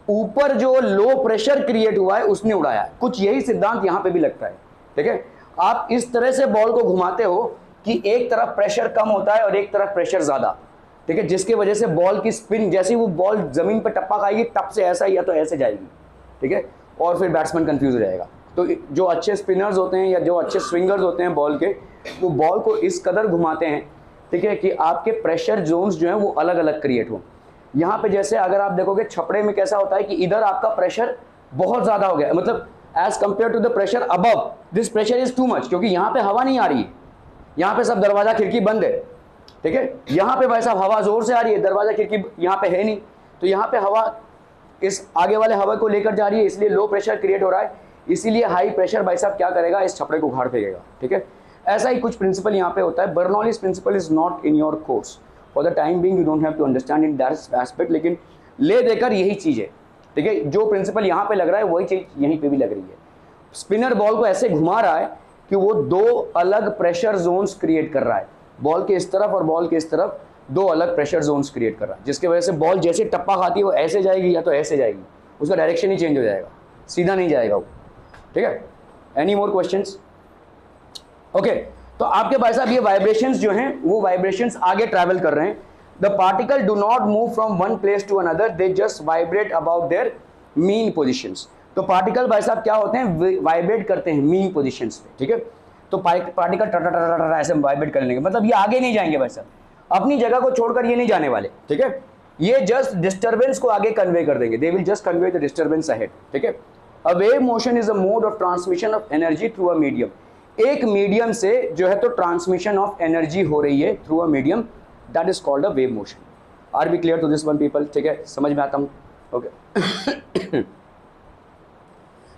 ऊपर जो लो प्रेशर क्रिएट हुआ है उसने उड़ाया है। कुछ यही सिद्धांत यहाँ पे भी लगता है, ठीक है। आप इस तरह से बॉल को घुमाते हो कि एक तरफ प्रेशर कम होता है और एक तरफ प्रेशर ज़्यादा, ठीक है, जिसकी वजह से बॉल की स्पिन, जैसे ही वो बॉल जमीन पर टप्पा खाएगी टप से ऐसा या तो ऐसे जाएगी, ठीक है, और फिर बैट्समैन कंफ्यूज हो जाएगा। तो जो अच्छे स्पिनर्स होते हैं या जो अच्छे स्विंगर्स होते हैं बॉल के, वो बॉल को इस कदर घुमाते हैं, ठीक है, कि आपके प्रेशर जोन्स जो हैं वो अलग अलग क्रिएट हो। यहाँ पे जैसे अगर आप देखोगे छपड़े में कैसा होता है कि इधर आपका प्रेशर बहुत ज़्यादा हो गया, मतलब as compare to the pressure above, this pressure is too much, क्योंकि यहाँ पे हवा नहीं आ रही है, यहाँ पे सब दरवाजा खिड़की बंद है, ठीक है। यहाँ पे भाई साहब हवा जोर से आ रही है, दरवाजा खिड़की यहाँ पे है नहीं, तो यहाँ पे हवा इस आगे वाले हवा को लेकर जा रही है, इसलिए लो प्रेशर क्रिएट हो रहा है, इसीलिए हाई प्रेशर भाई साहब क्या करेगा, इस छपड़े को उखाड़ फेंकेगा, ठीक है। ऐसा ही कुछ प्रिंसिपल यहाँ पे होता है। Bernoulli's principle is not in your course for the time being, you don't have to understand in that aspect, लेकिन ले देकर यही चीज है, ठीक है। जो प्रिंसिपल यहां पे लग रहा है वही चीज यहीं पे भी लग रही है। स्पिनर बॉल को ऐसे घुमा रहा है कि वो दो अलग प्रेशर जोन्स क्रिएट कर रहा है, बॉल के इस तरफ और बॉल के इस तरफ दो अलग प्रेशर जोन्स क्रिएट कर रहा है, जिसकी वजह से बॉल जैसे टप्पा खाती है वो ऐसे जाएगी या तो ऐसे जाएगी, उसका डायरेक्शन ही चेंज हो जाएगा, सीधा नहीं जाएगा वो, ठीक है। Any more questions? ओके, तो आपके भाई साहब ये वाइब्रेशंस जो हैं वो वाइब्रेशंस आगे ट्रैवल कर रहे हैं। The particle do not move from one place to another, they just vibrate about their mean positions. तो पार्टिकल भाई साहब क्या होते हैं, वाइब्रेट करते हैं मीन पोजिशंस पे, ठीक है। तो पार्टिकल टा ऐसे वाइब्रेट कर लेंगे, मतलब ये आगे नहीं जाएंगे भाई साहब, अपनी जगह को छोड़कर ये नहीं जाने वाले, ठीक है। ये जस्ट डिस्टर्बेंस को आगे कन्वे कर देंगे, they will just convey the disturbance ahead, ठीक है। अ wave motion is a mode of transmission of energy through a medium. एक मीडियम से जो है तो ट्रांसमिशन ऑफ एनर्जी हो रही है through a medium, that is called a wave motion. Are be clear to this one people? ठीक है, समझ में आता हूँ? Okay.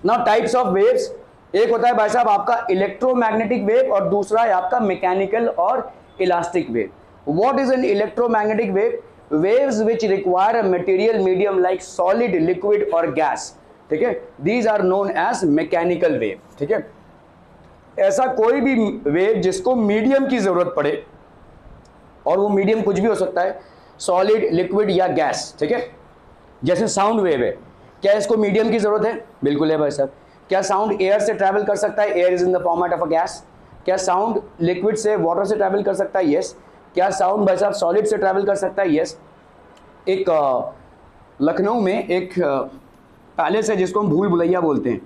Now types of waves, एक होता है भाई साहब आपका इलेक्ट्रोमैग्नेटिक वेव और दूसरा है आपका मैकेनिकल और elastic wave. What is an electromagnetic wave? Waves which require a material medium like solid, liquid और गैस, ठीक है, these are known as mechanical wave, ठीक है। ऐसा कोई भी वेव जिसको मीडियम की जरूरत पड़े, और वो मीडियम कुछ भी हो सकता है, सॉलिड, लिक्विड या गैस, ठीक है। जैसे साउंड वेव है, क्या इसको मीडियम की जरूरत है? बिल्कुल है भाई साहब। क्या साउंड एयर से ट्रैवल कर सकता है? Air is in the format of a gas. क्या साउंड लिक्विड से, वाटर से ट्रैवल कर सकता है? यस। क्या साउंड भाई साहब सॉलिड से ट्रैवल कर सकता है? यस। एक लखनऊ में एक पैलेस है जिसको हम भूल भुलैया बोलते हैं,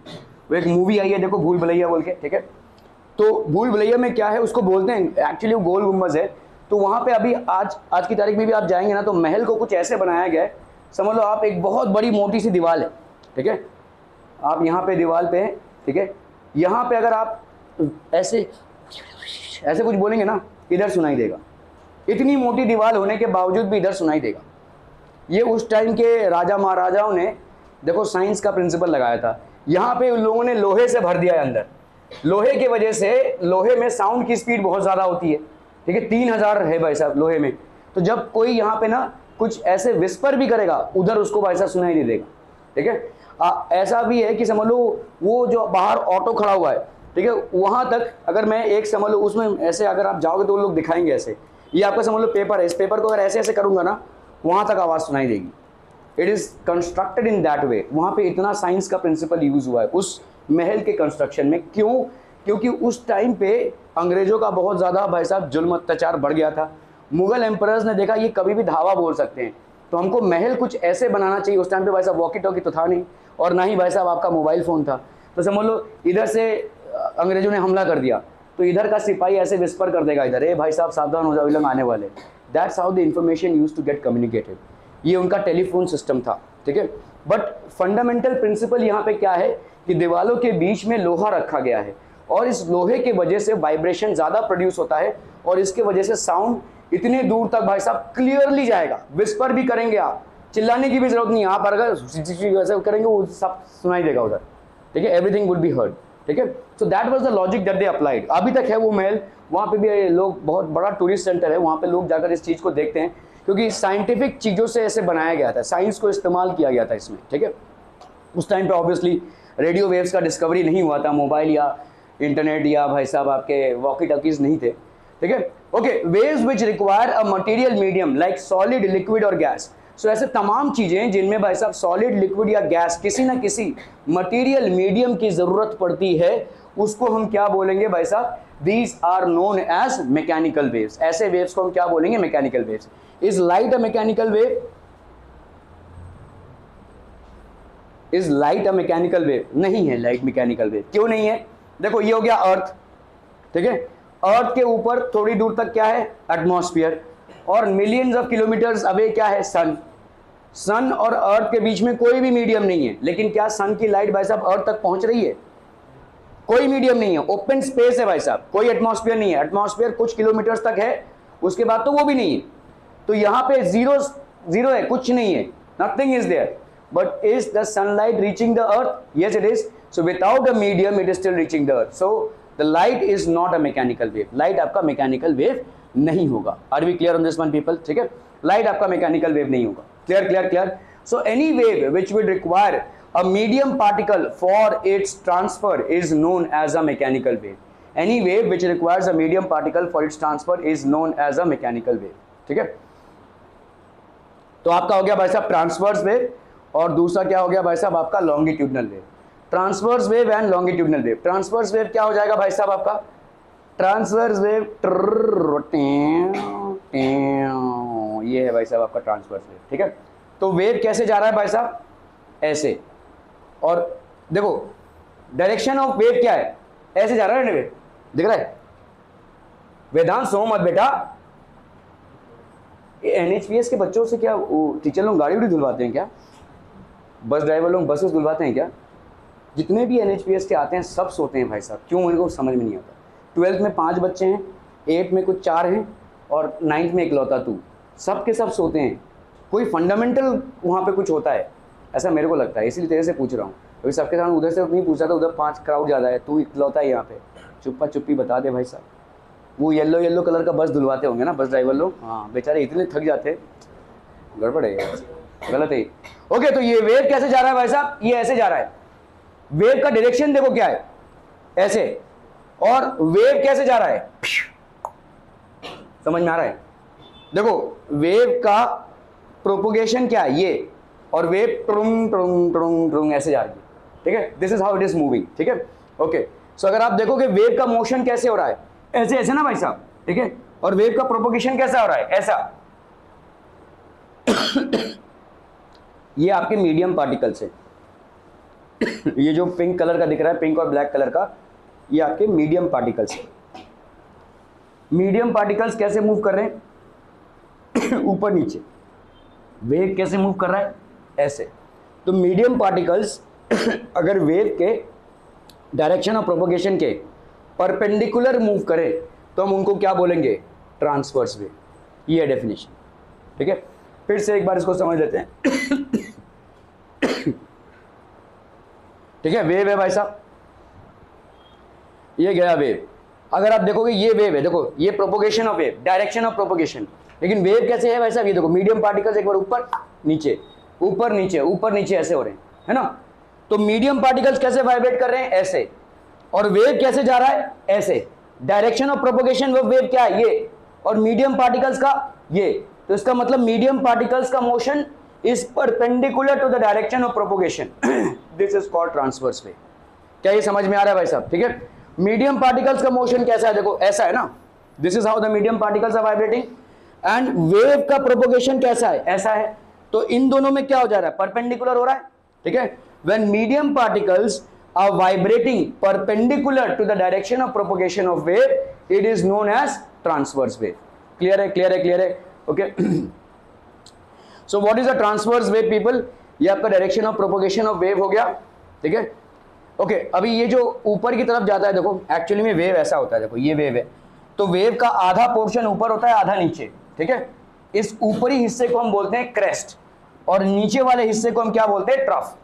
वो एक मूवी आई है देखो, भूल भुलैया बोल के, ठीक है। तो भूल भुलैया में क्या है उसको बोलते हैं, एक्चुअली वो गोल गुम्बज है। तो वहाँ पे अभी आज की तारीख में भी आप जाएंगे ना तो महल को कुछ ऐसे बनाया गया है, समझ लो आप एक बहुत बड़ी मोटी सी दीवार है, ठीक है। आप यहाँ पे दीवार पे हैं, ठीक है। यहाँ पे अगर आप ऐसे कुछ बोलेंगे ना, इधर सुनाई देगा, इतनी मोटी दीवार होने के बावजूद भी इधर सुनाई देगा। ये उस टाइम के राजा महाराजाओं ने देखो साइंस का प्रिंसिपल लगाया था। यहाँ पे उन लोगों ने लोहे से भर दिया है अंदर, लोहे की वजह से लोहे में साउंड की स्पीड बहुत ज़्यादा होती है, ठीक है, 3000 है भाई साहब लोहे में। तो जब कोई यहाँ पे ना कुछ ऐसे विस्पर भी करेगा, उधर उसको भाई साहब सुनाई नहीं देगा, ठीक है। ऐसा भी है कि समझ लो वो जो बाहर ऑटो खड़ा हुआ है, ठीक है, वहाँ तक अगर मैं एक समझ लो उसमें ऐसे अगर आप जाओगे तो लोग दिखाएंगे ऐसे, ये आपका समझ लो पेपर है, इस पेपर को अगर ऐसे ऐसे करूँगा ना वहाँ तक आवाज़ सुनाई देगी। It is constructed in that way. वहाँ पे इतना साइंस का प्रिंसिपल यूज़ हुआ है उस महल के कंस्ट्रक्शन में। क्यों? क्योंकि उस टाइम पे अंग्रेजों का बहुत ज़्यादा भाई साहब जुल्म अत्याचार बढ़ गया था। मुगल एम्परर्स ने देखा ये कभी भी धावा बोल सकते हैं, तो हमको महल कुछ ऐसे बनाना चाहिए। उस टाइम पे भाई साहब वॉकी टॉकी तो था नहीं, और ना ही भाई साहब आपका मोबाइल फ़ोन था। तो समझ लो इधर से अंग्रेजों ने हमला कर दिया तो इधर का सिपाही ऐसे विस्पर कर देगा इधर, ए भाई साहब सावधान हो जाओ, लोग आने वाले। That's how the information use to get communicated. ये उनका टेलीफोन सिस्टम था, ठीक है। बट फंडामेंटल प्रिंसिपल यहाँ पे क्या है कि दीवालों के बीच में लोहा रखा गया है, और इस लोहे के वजह से वाइब्रेशन ज़्यादा प्रोड्यूस होता है, और इसके वजह से साउंड इतने दूर तक भाई साहब क्लियरली जाएगा। विस्पर भी करेंगे आप, चिल्लाने की भी जरूरत नहीं है, आप अगर वैसे करेंगे वो सब सुनाई देगा उधर, ठीक है, एवरीथिंग वुड बी हर्ड, ठीक है। So that was the logic that they applied. अभी तक है वो महल, वहाँ पे भी लोग, बहुत बड़ा टूरिस्ट सेंटर है, वहाँ पे लोग जाकर इस चीज़ को देखते हैं, क्योंकि साइंटिफिक चीज़ों से ऐसे बनाया गया था, साइंस को इस्तेमाल किया गया था इसमें, ठीक है। उस टाइम पे ऑब्वियसली रेडियो वेव्स का डिस्कवरी नहीं हुआ था, मोबाइल या इंटरनेट या भाई साहब आपके वॉकी टॉकीज नहीं थे, ठीक है। Okay, waves which require a material medium like solid, liquid और गैस। सो ऐसे तमाम चीज़ें जिनमें भाई साहब सॉलिड, लिक्विड या गैस किसी ना किसी मटेरियल मीडियम की ज़रूरत पड़ती है, उसको हम क्या बोलेंगे भाई साहब? These are known as mechanical waves. ऐसे वेव्स को हम क्या बोलेंगे? Mechanical waves. Is light a mechanical wave? Is light a mechanical wave? नहीं है लाइट मैकेनिकल वेव। क्यों नहीं है? देखो ये हो गया अर्थ, ठीक है। अर्थ के ऊपर थोड़ी दूर तक क्या है? एटमॉस्फेयर, और मिलियंस ऑफ किलोमीटर्स अवे क्या है? सन। सन और अर्थ के बीच में कोई भी मीडियम नहीं है, लेकिन क्या सन की लाइट भाई साहब अर्थ तक पहुंच रही है? कोई मीडियम नहीं है, ओपन स्पेस है भाई साहब, कोई एटमॉस्फेयर नहीं है। एटमॉस्फेयर कुछ किलोमीटर्स तक है, उसके बाद तो वो भी नहीं है। तो यहाँ पे जीरो है, कुछ नहीं है, nothing is there. But is the sunlight reaching the earth? Yes it is. So without a medium it is still reaching the earth. So the light is not a mechanical wave. Light आपका mechanical wave नहीं होगा। Are we clear on this one people? ठीक है, light आपका mechanical wave नहीं होगा। Clear clear clear. So any wave which would require a medium particle for its transfer is known as a mechanical wave. Any wave which requires a medium particle for its transfer is known as a mechanical wave. ठीक है, तो आपका हो गया भाई साहब transverse wave, और दूसरा क्या हो गया भाई साहब आपका longitudinal wave. Transverse wave and longitudinal wave. Transverse wave क्या हो जाएगा भाई साहब आपका, ट्रांसवर्स वेव ये है भाई साहब आपका ट्रांसवर्स वेव. ठीक है, तो वेव कैसे जा रहा है भाई साहब, ऐसे, और देखो डायरेक्शन ऑफ वेव क्या है, ऐसे जा रहा है वेव, दिख रहा है. वेदांत सो मत बेटा, एनएचपीएस के बच्चों से क्या टीचर लोग गाड़ी उड़ी धुलवाते हैं क्या, बस ड्राइवर लोग बसेस धुलवाते हैं क्या? जितने भी एनएचपीएस के आते हैं सब सोते हैं भाई साहब, क्यों मेरे को समझ में नहीं आता. 12th में 5 बच्चे हैं, 8th में कुछ 4 हैं, और 9th में इकलौता तू, सब के सब सोते हैं. कोई फंडामेंटल वहाँ पे कुछ होता है ऐसा मेरे को लगता है, इसलिए तेरे से पूछ रहा हूँ. अभी सबके सामने उधर से नहीं पूछा था, उधर 5 क्राउड ज़्यादा है, तू इकलौता है यहाँ पे. चुप्पा चुप्पी बता दे भाई साहब. वो येलो कलर का बस धुलवाते होंगे ना बस ड्राइवर लोग, हाँ बेचारे इतने थक जाते, गड़बड़ है, गलत है. ओके, तो ये वेव कैसे जा रहा है भाई साहब, ये ऐसे जा रहा है. वेव का डायरेक्शन देखो क्या है, ऐसे, और वेव कैसे जा रहा है, समझ में आ रहा है. देखो वेव का प्रोपोगेशन क्या है, ये, और wave Trung Trung Trung Trung ऐसे जा रही है. ठीक है, this is how it is moving. ठीक है, ओके. सो अगर आप देखोगे वेव का मोशन कैसे हो रहा है, ऐसे ऐसे ना भाई साहब. ठीक है, और वेव का प्रोपोगेशन कैसा हो रहा है, ऐसा. ये आपके मीडियम पार्टिकल्स है. ये जो पिंक कलर का दिख रहा है, पिंक और ब्लैक कलर का, ये आपके मीडियम पार्टिकल्स है. मीडियम पार्टिकल्स कैसे मूव कर रहे हैं, ऊपर नीचे. वेव कैसे मूव कर रहा है, ऐसे. तो मीडियम पार्टिकल्स अगर वेव के डायरेक्शन ऑफ प्रोपोगेशन के परपेंडिकुलर मूव करें तो हम उनको क्या बोलेंगे, ट्रांसवर्स वेव. ये है डेफिनेशन. ठीक है, फिर से एक बार इसको समझ लेते हैं. ठीक है, वेव है भाई साहब, ये गया वेव. अगर आप देखोगे ये वेव है, देखो ये propagation of wave, direction of propagation. लेकिन वेव कैसे है भाई साहब, ये देखो मीडियम पार्टिकल्स एक बार ऊपर नीचे ऊपर नीचे ऊपर नीचे ऐसे हो रहे हैं, है ना. तो मीडियम पार्टिकल्स कैसे वाइब्रेट कर रहे हैं, ऐसे, और वेव कैसे जा रहा है, ऐसे. डायरेक्शन ऑफ प्रोपोगेशन वो वेव क्या है, ये, और मीडियम पार्टिकल्स का ये. तो इसका मतलब मीडियम पार्टिकल्स का motion is perpendicular to the direction of propagation. This is called transverse wave. क्या ये समझ में आ रहा है भाई साहब. ठीक है, मीडियम पार्टिकल्स का मोशन कैसा है, देखो ऐसा है ना, this is how the medium particles are vibrating. And wave का प्रोपोगेशन कैसा है, ऐसा है. तो इन दोनों में क्या हो जा रहा है, परपेंडिकुलर हो रहा है. ठीक है, when medium particles are vibrating perpendicular to the direction of propagation of wave, it is known as transverse wave. Clear है, क्लियर है, क्लियर है. Okay, so what is a transverse wave people, ये आपका direction of propagation of wave हो गया. ठीक है, okay. अभी ये जो ऊपर की तरफ जाता है, देखो एक्चुअली में वेव ऐसा होता है, देखो ये वेव है, तो वेव का आधा पोर्शन ऊपर होता है, आधा नीचे. ठीक है, इस ऊपरी हिस्से को हम बोलते हैं क्रेस्ट, और नीचे वाले हिस्से को हम क्या बोलते हैं, trough.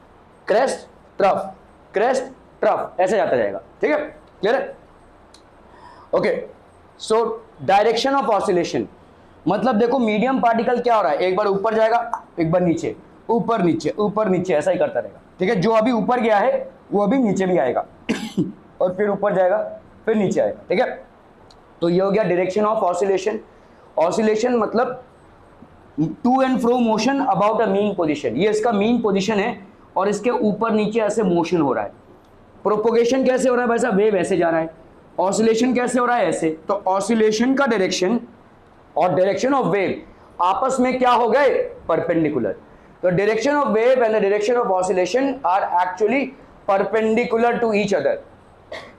Crest trough, crest trough, ऐसे जाता जाएगा. ठीक है, क्लियर है. Okay, so direction of oscillation, मतलब देखो मीडियम पार्टिकल क्या हो रहा है, एक बार ऊपर जाएगा, एक बार नीचे, ऊपर नीचे ऊपर नीचे, ऐसा ही करता रहेगा. ठीक है, जो अभी ऊपर गया है वो अभी नीचे भी आएगा, और फिर ऊपर जाएगा, फिर नीचे आएगा. ठीक है, तो ये हो गया डायरेक्शन ऑफ ऑसिलेशन. ऑसिलेशन मतलब to and fro motion about a mean position. ये इसका मीन पोजीशन है, और इसके ऊपर नीचे ऐसे मोशन हो रहा है. प्रोपोगेशन कैसे हो रहा है भाई साहब, वेव ऐसे जा रहा है. ऑसिलेशन कैसे हो रहा है, ऐसे. तो ऑसिलेशन का डायरेक्शन और डायरेक्शन ऑफ वेव आपस में क्या हो गए, परपेंडिकुलर. तो direction of wave and the direction of oscillation are actually perpendicular to each other.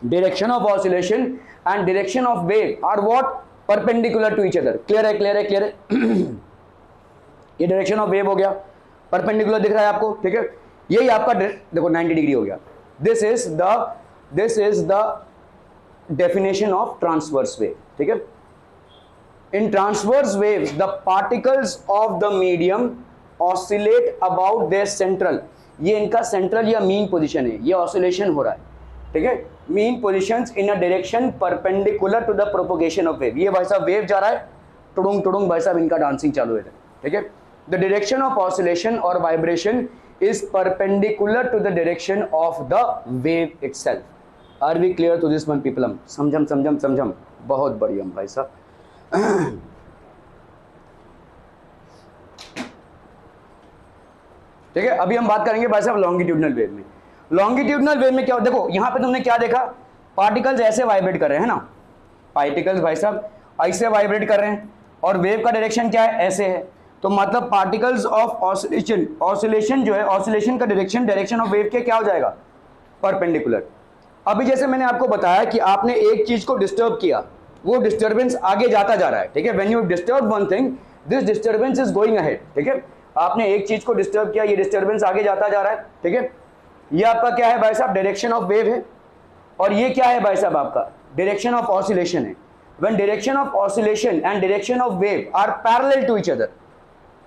Direction of oscillation and direction of wave are what, perpendicular to each other. Clear है, clear है, clear है. ये direction of wave हो गया, perpendicular दिख रहा है आपको. ठीक है, यही आपका देखो 90 डिग्री हो गया. This is the definition of transverse wave. ठीक है, in transverse waves the particles of the medium oscillate about their central. ये इनका सेंट्रल या मीन पोजीशन है, ये ऑसिलेशन हो रहा है. ठीक है, mean positions in a direction perpendicular to the propagation of wave. ये भाई साहब वेव जा रहा है, टुडुंग टुडुंग भाई साहब इनका डांसिंग चालू है. ठीक है, the direction of oscillation or vibration is perpendicular to the direction of the wave itself. Are we clear to this one people? हम समझम बहुत बढ़िया भाई साहब। ठीक है, अभी हम बात करेंगे भाई साहब लॉन्गिट्यूडनल वेव में। लॉन्गिट्यूडनल वेव में क्या हो, देखो यहां पे तुमने क्या देखा, पार्टिकल्स ऐसे वाइब्रेट कर रहे हैं ना, पार्टिकल्स भाई साहब ऐसे वाइब्रेट कर रहे हैं और वेव का डायरेक्शन क्या है, ऐसे है। तो मतलब पार्टिकल्स ऑफ ऑसिलेशन, ऑसिलेशन जो है, ऑसिलेशन का डायरेक्शन ऑफ वेव के क्या हो जाएगा, परपेंडिकुलर। अभी जैसे मैंने आपको बताया कि आपने एक चीज को डिस्टर्ब किया, वो डिस्टर्बेंस आगे जाता जा रहा है। ठीक है, when you disturb one thing this disturbance is going ahead. ठीक है, आपने एक चीज को डिस्टर्ब किया, ये डिस्टर्बेंस आगे जाता जा रहा है। ठीक है, ये आपका क्या है भाई साहब, डायरेक्शन ऑफ वेव है, और ये क्या है भाई साहब आपका डायरेक्शन ऑफ ऑसिलेशन है। When direction of oscillation and direction of wave are parallel to each other,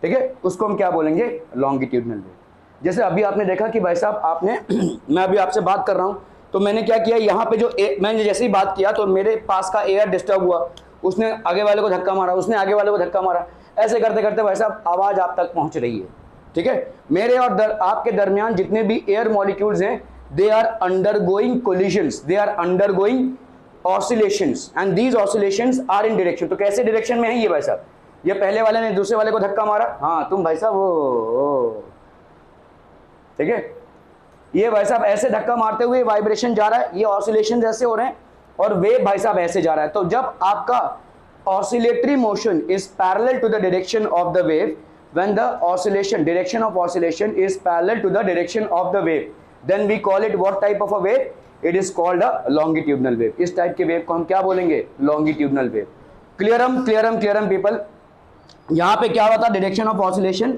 ठीक है, उसको हम क्या बोलेंगे, लॉन्गिट्यूडनल वेव। जैसे अभी आपने देखा कि भाई साहब आपने मैं अभी आपसे बात कर रहा हूं तो मैंने क्या किया, यहाँ पे जो मैंने जैसे ही बात किया तो मेरे पास का एयर डिस्टर्ब हुआ, उसने आगे वाले को धक्का मारा, उसने आगे वाले को धक्का मारा, ऐसे करते करते भाई साहब आवाज आप तक पहुंच रही है। ठीक है, मेरे और आपके दरमियान जितने भी एयर मॉलिक्यूल्स हैं they are undergoing collisions, they are undergoing oscillations and these oscillations are in direction. तो कैसे डायरेक्शन में है ये भाई साहब, ये पहले वाले ने दूसरे वाले को धक्का मारा, हाँ तुम भाई साहब वो ठीक है, ये भाई साहब ऐसे धक्का मारते हुए वाइब्रेशन जा रहा है, ये ऑसिलेशन ऐसे हो रहे हैं और वेव भाई साहब ऐसे जा रहा है। तो जब आपका oscillatory motion is parallel to the direction of the wave, when the oscillation direction of oscillation is parallel to the direction of the wave, then we call it what type of a wave, it is called a longitudinal wave. इस type के wave को हम क्या बोलेंगे, longitudinal wave. क्लियरम people, यहाँ पे क्या होता है, direction of oscillation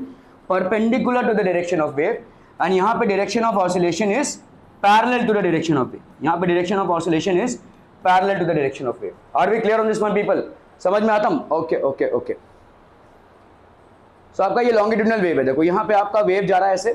perpendicular to the direction of wave, and यहाँ पे direction of oscillation is parallel to the direction of wave. यहाँ पे direction of oscillation is parallel to the direction of wave. Are we clear on this one people? समझ में आता? Okay okay okay. सो आपका ये longitudinal wave है, देखो यहाँ पे आपका वेव जा रहा है ऐसे,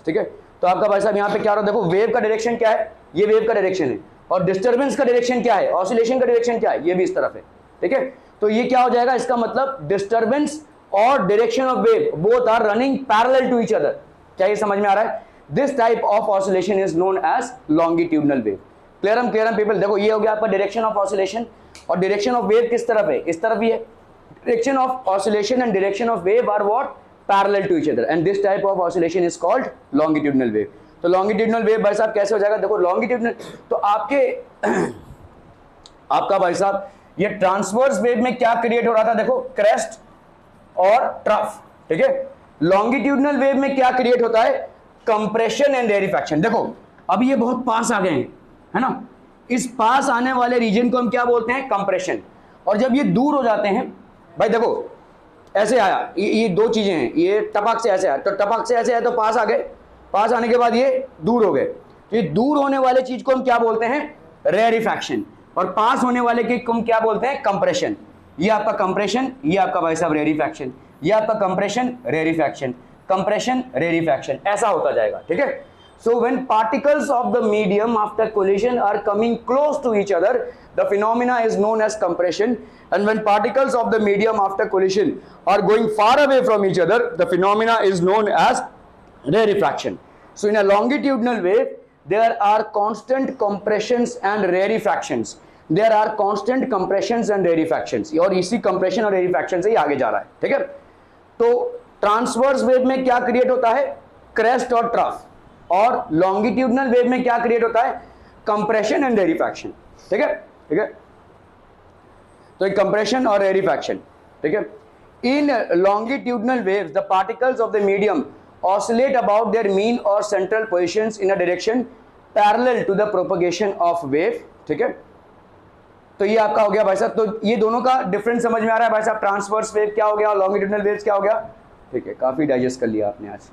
ठीक है। तो आपका भाई साहब यहाँ पे क्या हो रहा है, देखो वेव का डायरेक्शन क्या है, ये वेव का डायरेक्शन है, और डिस्टर्बेंस का डायरेक्शन क्या है, ऑसिलेशन का डायरेक्शन क्या है, ये भी इस तरफ है। ठीक है, तो ये क्या हो जाएगा, इसका मतलब डिस्टर्बेंस और direction of wave both are running parallel to each other. क्या ये समझ में आ रहा है? This type of oscillation is known as longitudinal wave. Clear people? देखो ये हो गया आपका डायरेक्शन ऑफ ऑसिलेशन, और डायरेक्शन ऑफ वेव किस तरफ है, इस तरफ ही है। Direction of oscillation and direction of wave are what, parallel to each other, and this type of oscillation is called longitudinal wave. तो लॉन्गिट्यूडनल वेव भाई साहब कैसे हो जाएगा, देखो लॉन्गिट्यूडनल, तो आपके आपका भाई साहब ये ट्रांसवर्स वेव में क्या क्रिएट हो रहा था, देखो क्रेस्ट और ट्रफ। ठीक है, लॉन्गिट्यूडनल वेव में क्या क्रिएट होता है, कंप्रेशन एंड रेरिफैक्शन। देखो अब ये बहुत पास आ गए हैं, है ना, इस पास आने वाले रीजन को हम क्या बोलते हैं, कंप्रेशन। और जब ये दूर हो जाते हैं, भाई देखो ऐसे आया, ये दो चीजें हैं, ये टपक से ऐसे आया, तो टपक से ऐसे आया तो पास आ गए, पास आने के बाद ये दूर हो गए, तो ये दूर होने वाले चीज को हम क्या बोलते हैं, रेरिफैक्शन, और पास होने वाले की हम क्या बोलते हैं, कंप्रेशन। ये आपका कंप्रेशन, ये आपका भाई साहब रेरिफैक्शन, ये आपका कंप्रेशन रेरिफैक्शन, कंप्रेशन रेरिफैक्शन, ऐसा होता जाएगा। ठीक है, so when particles of the medium after collision are coming close to each other, the phenomena is known as compression, and when particles of the medium after collision are going far away from each other, the phenomena is known as rarefaction. So in a longitudinal wave there are constant compressions and rarefactions, there are constant compressions and rarefactions, और इसी compression और rarefaction से ही आगे जा रहा है। ठीक है, तो ट्रांसवर्स वेव में क्या क्रिएट होता है, क्रेस्ट और ट्रफ, और लॉन्गिट्यूडनल वेव में क्या क्रिएट होता है, कंप्रेशन एंड रेरिफैक्शन। ठीक है, ठीक है, तो एक कंप्रेशन और रेरिफैक्शन। ठीक है, in longitudinal waves the particles of the medium oscillate about their mean और central positions in a direction parallel to the propagation of wave. ठीक है, तो ये आपका हो गया भाई साहब, तो ये दोनों का डिफरेंस समझ में आ रहा है भाई साहब, ट्रांसवर्स वेव क्या हो गया और लॉन्गिट्यूडनल वेव्स क्या हो गया। ठीक है, काफी डाइजेस्ट कर लिया आपने आज।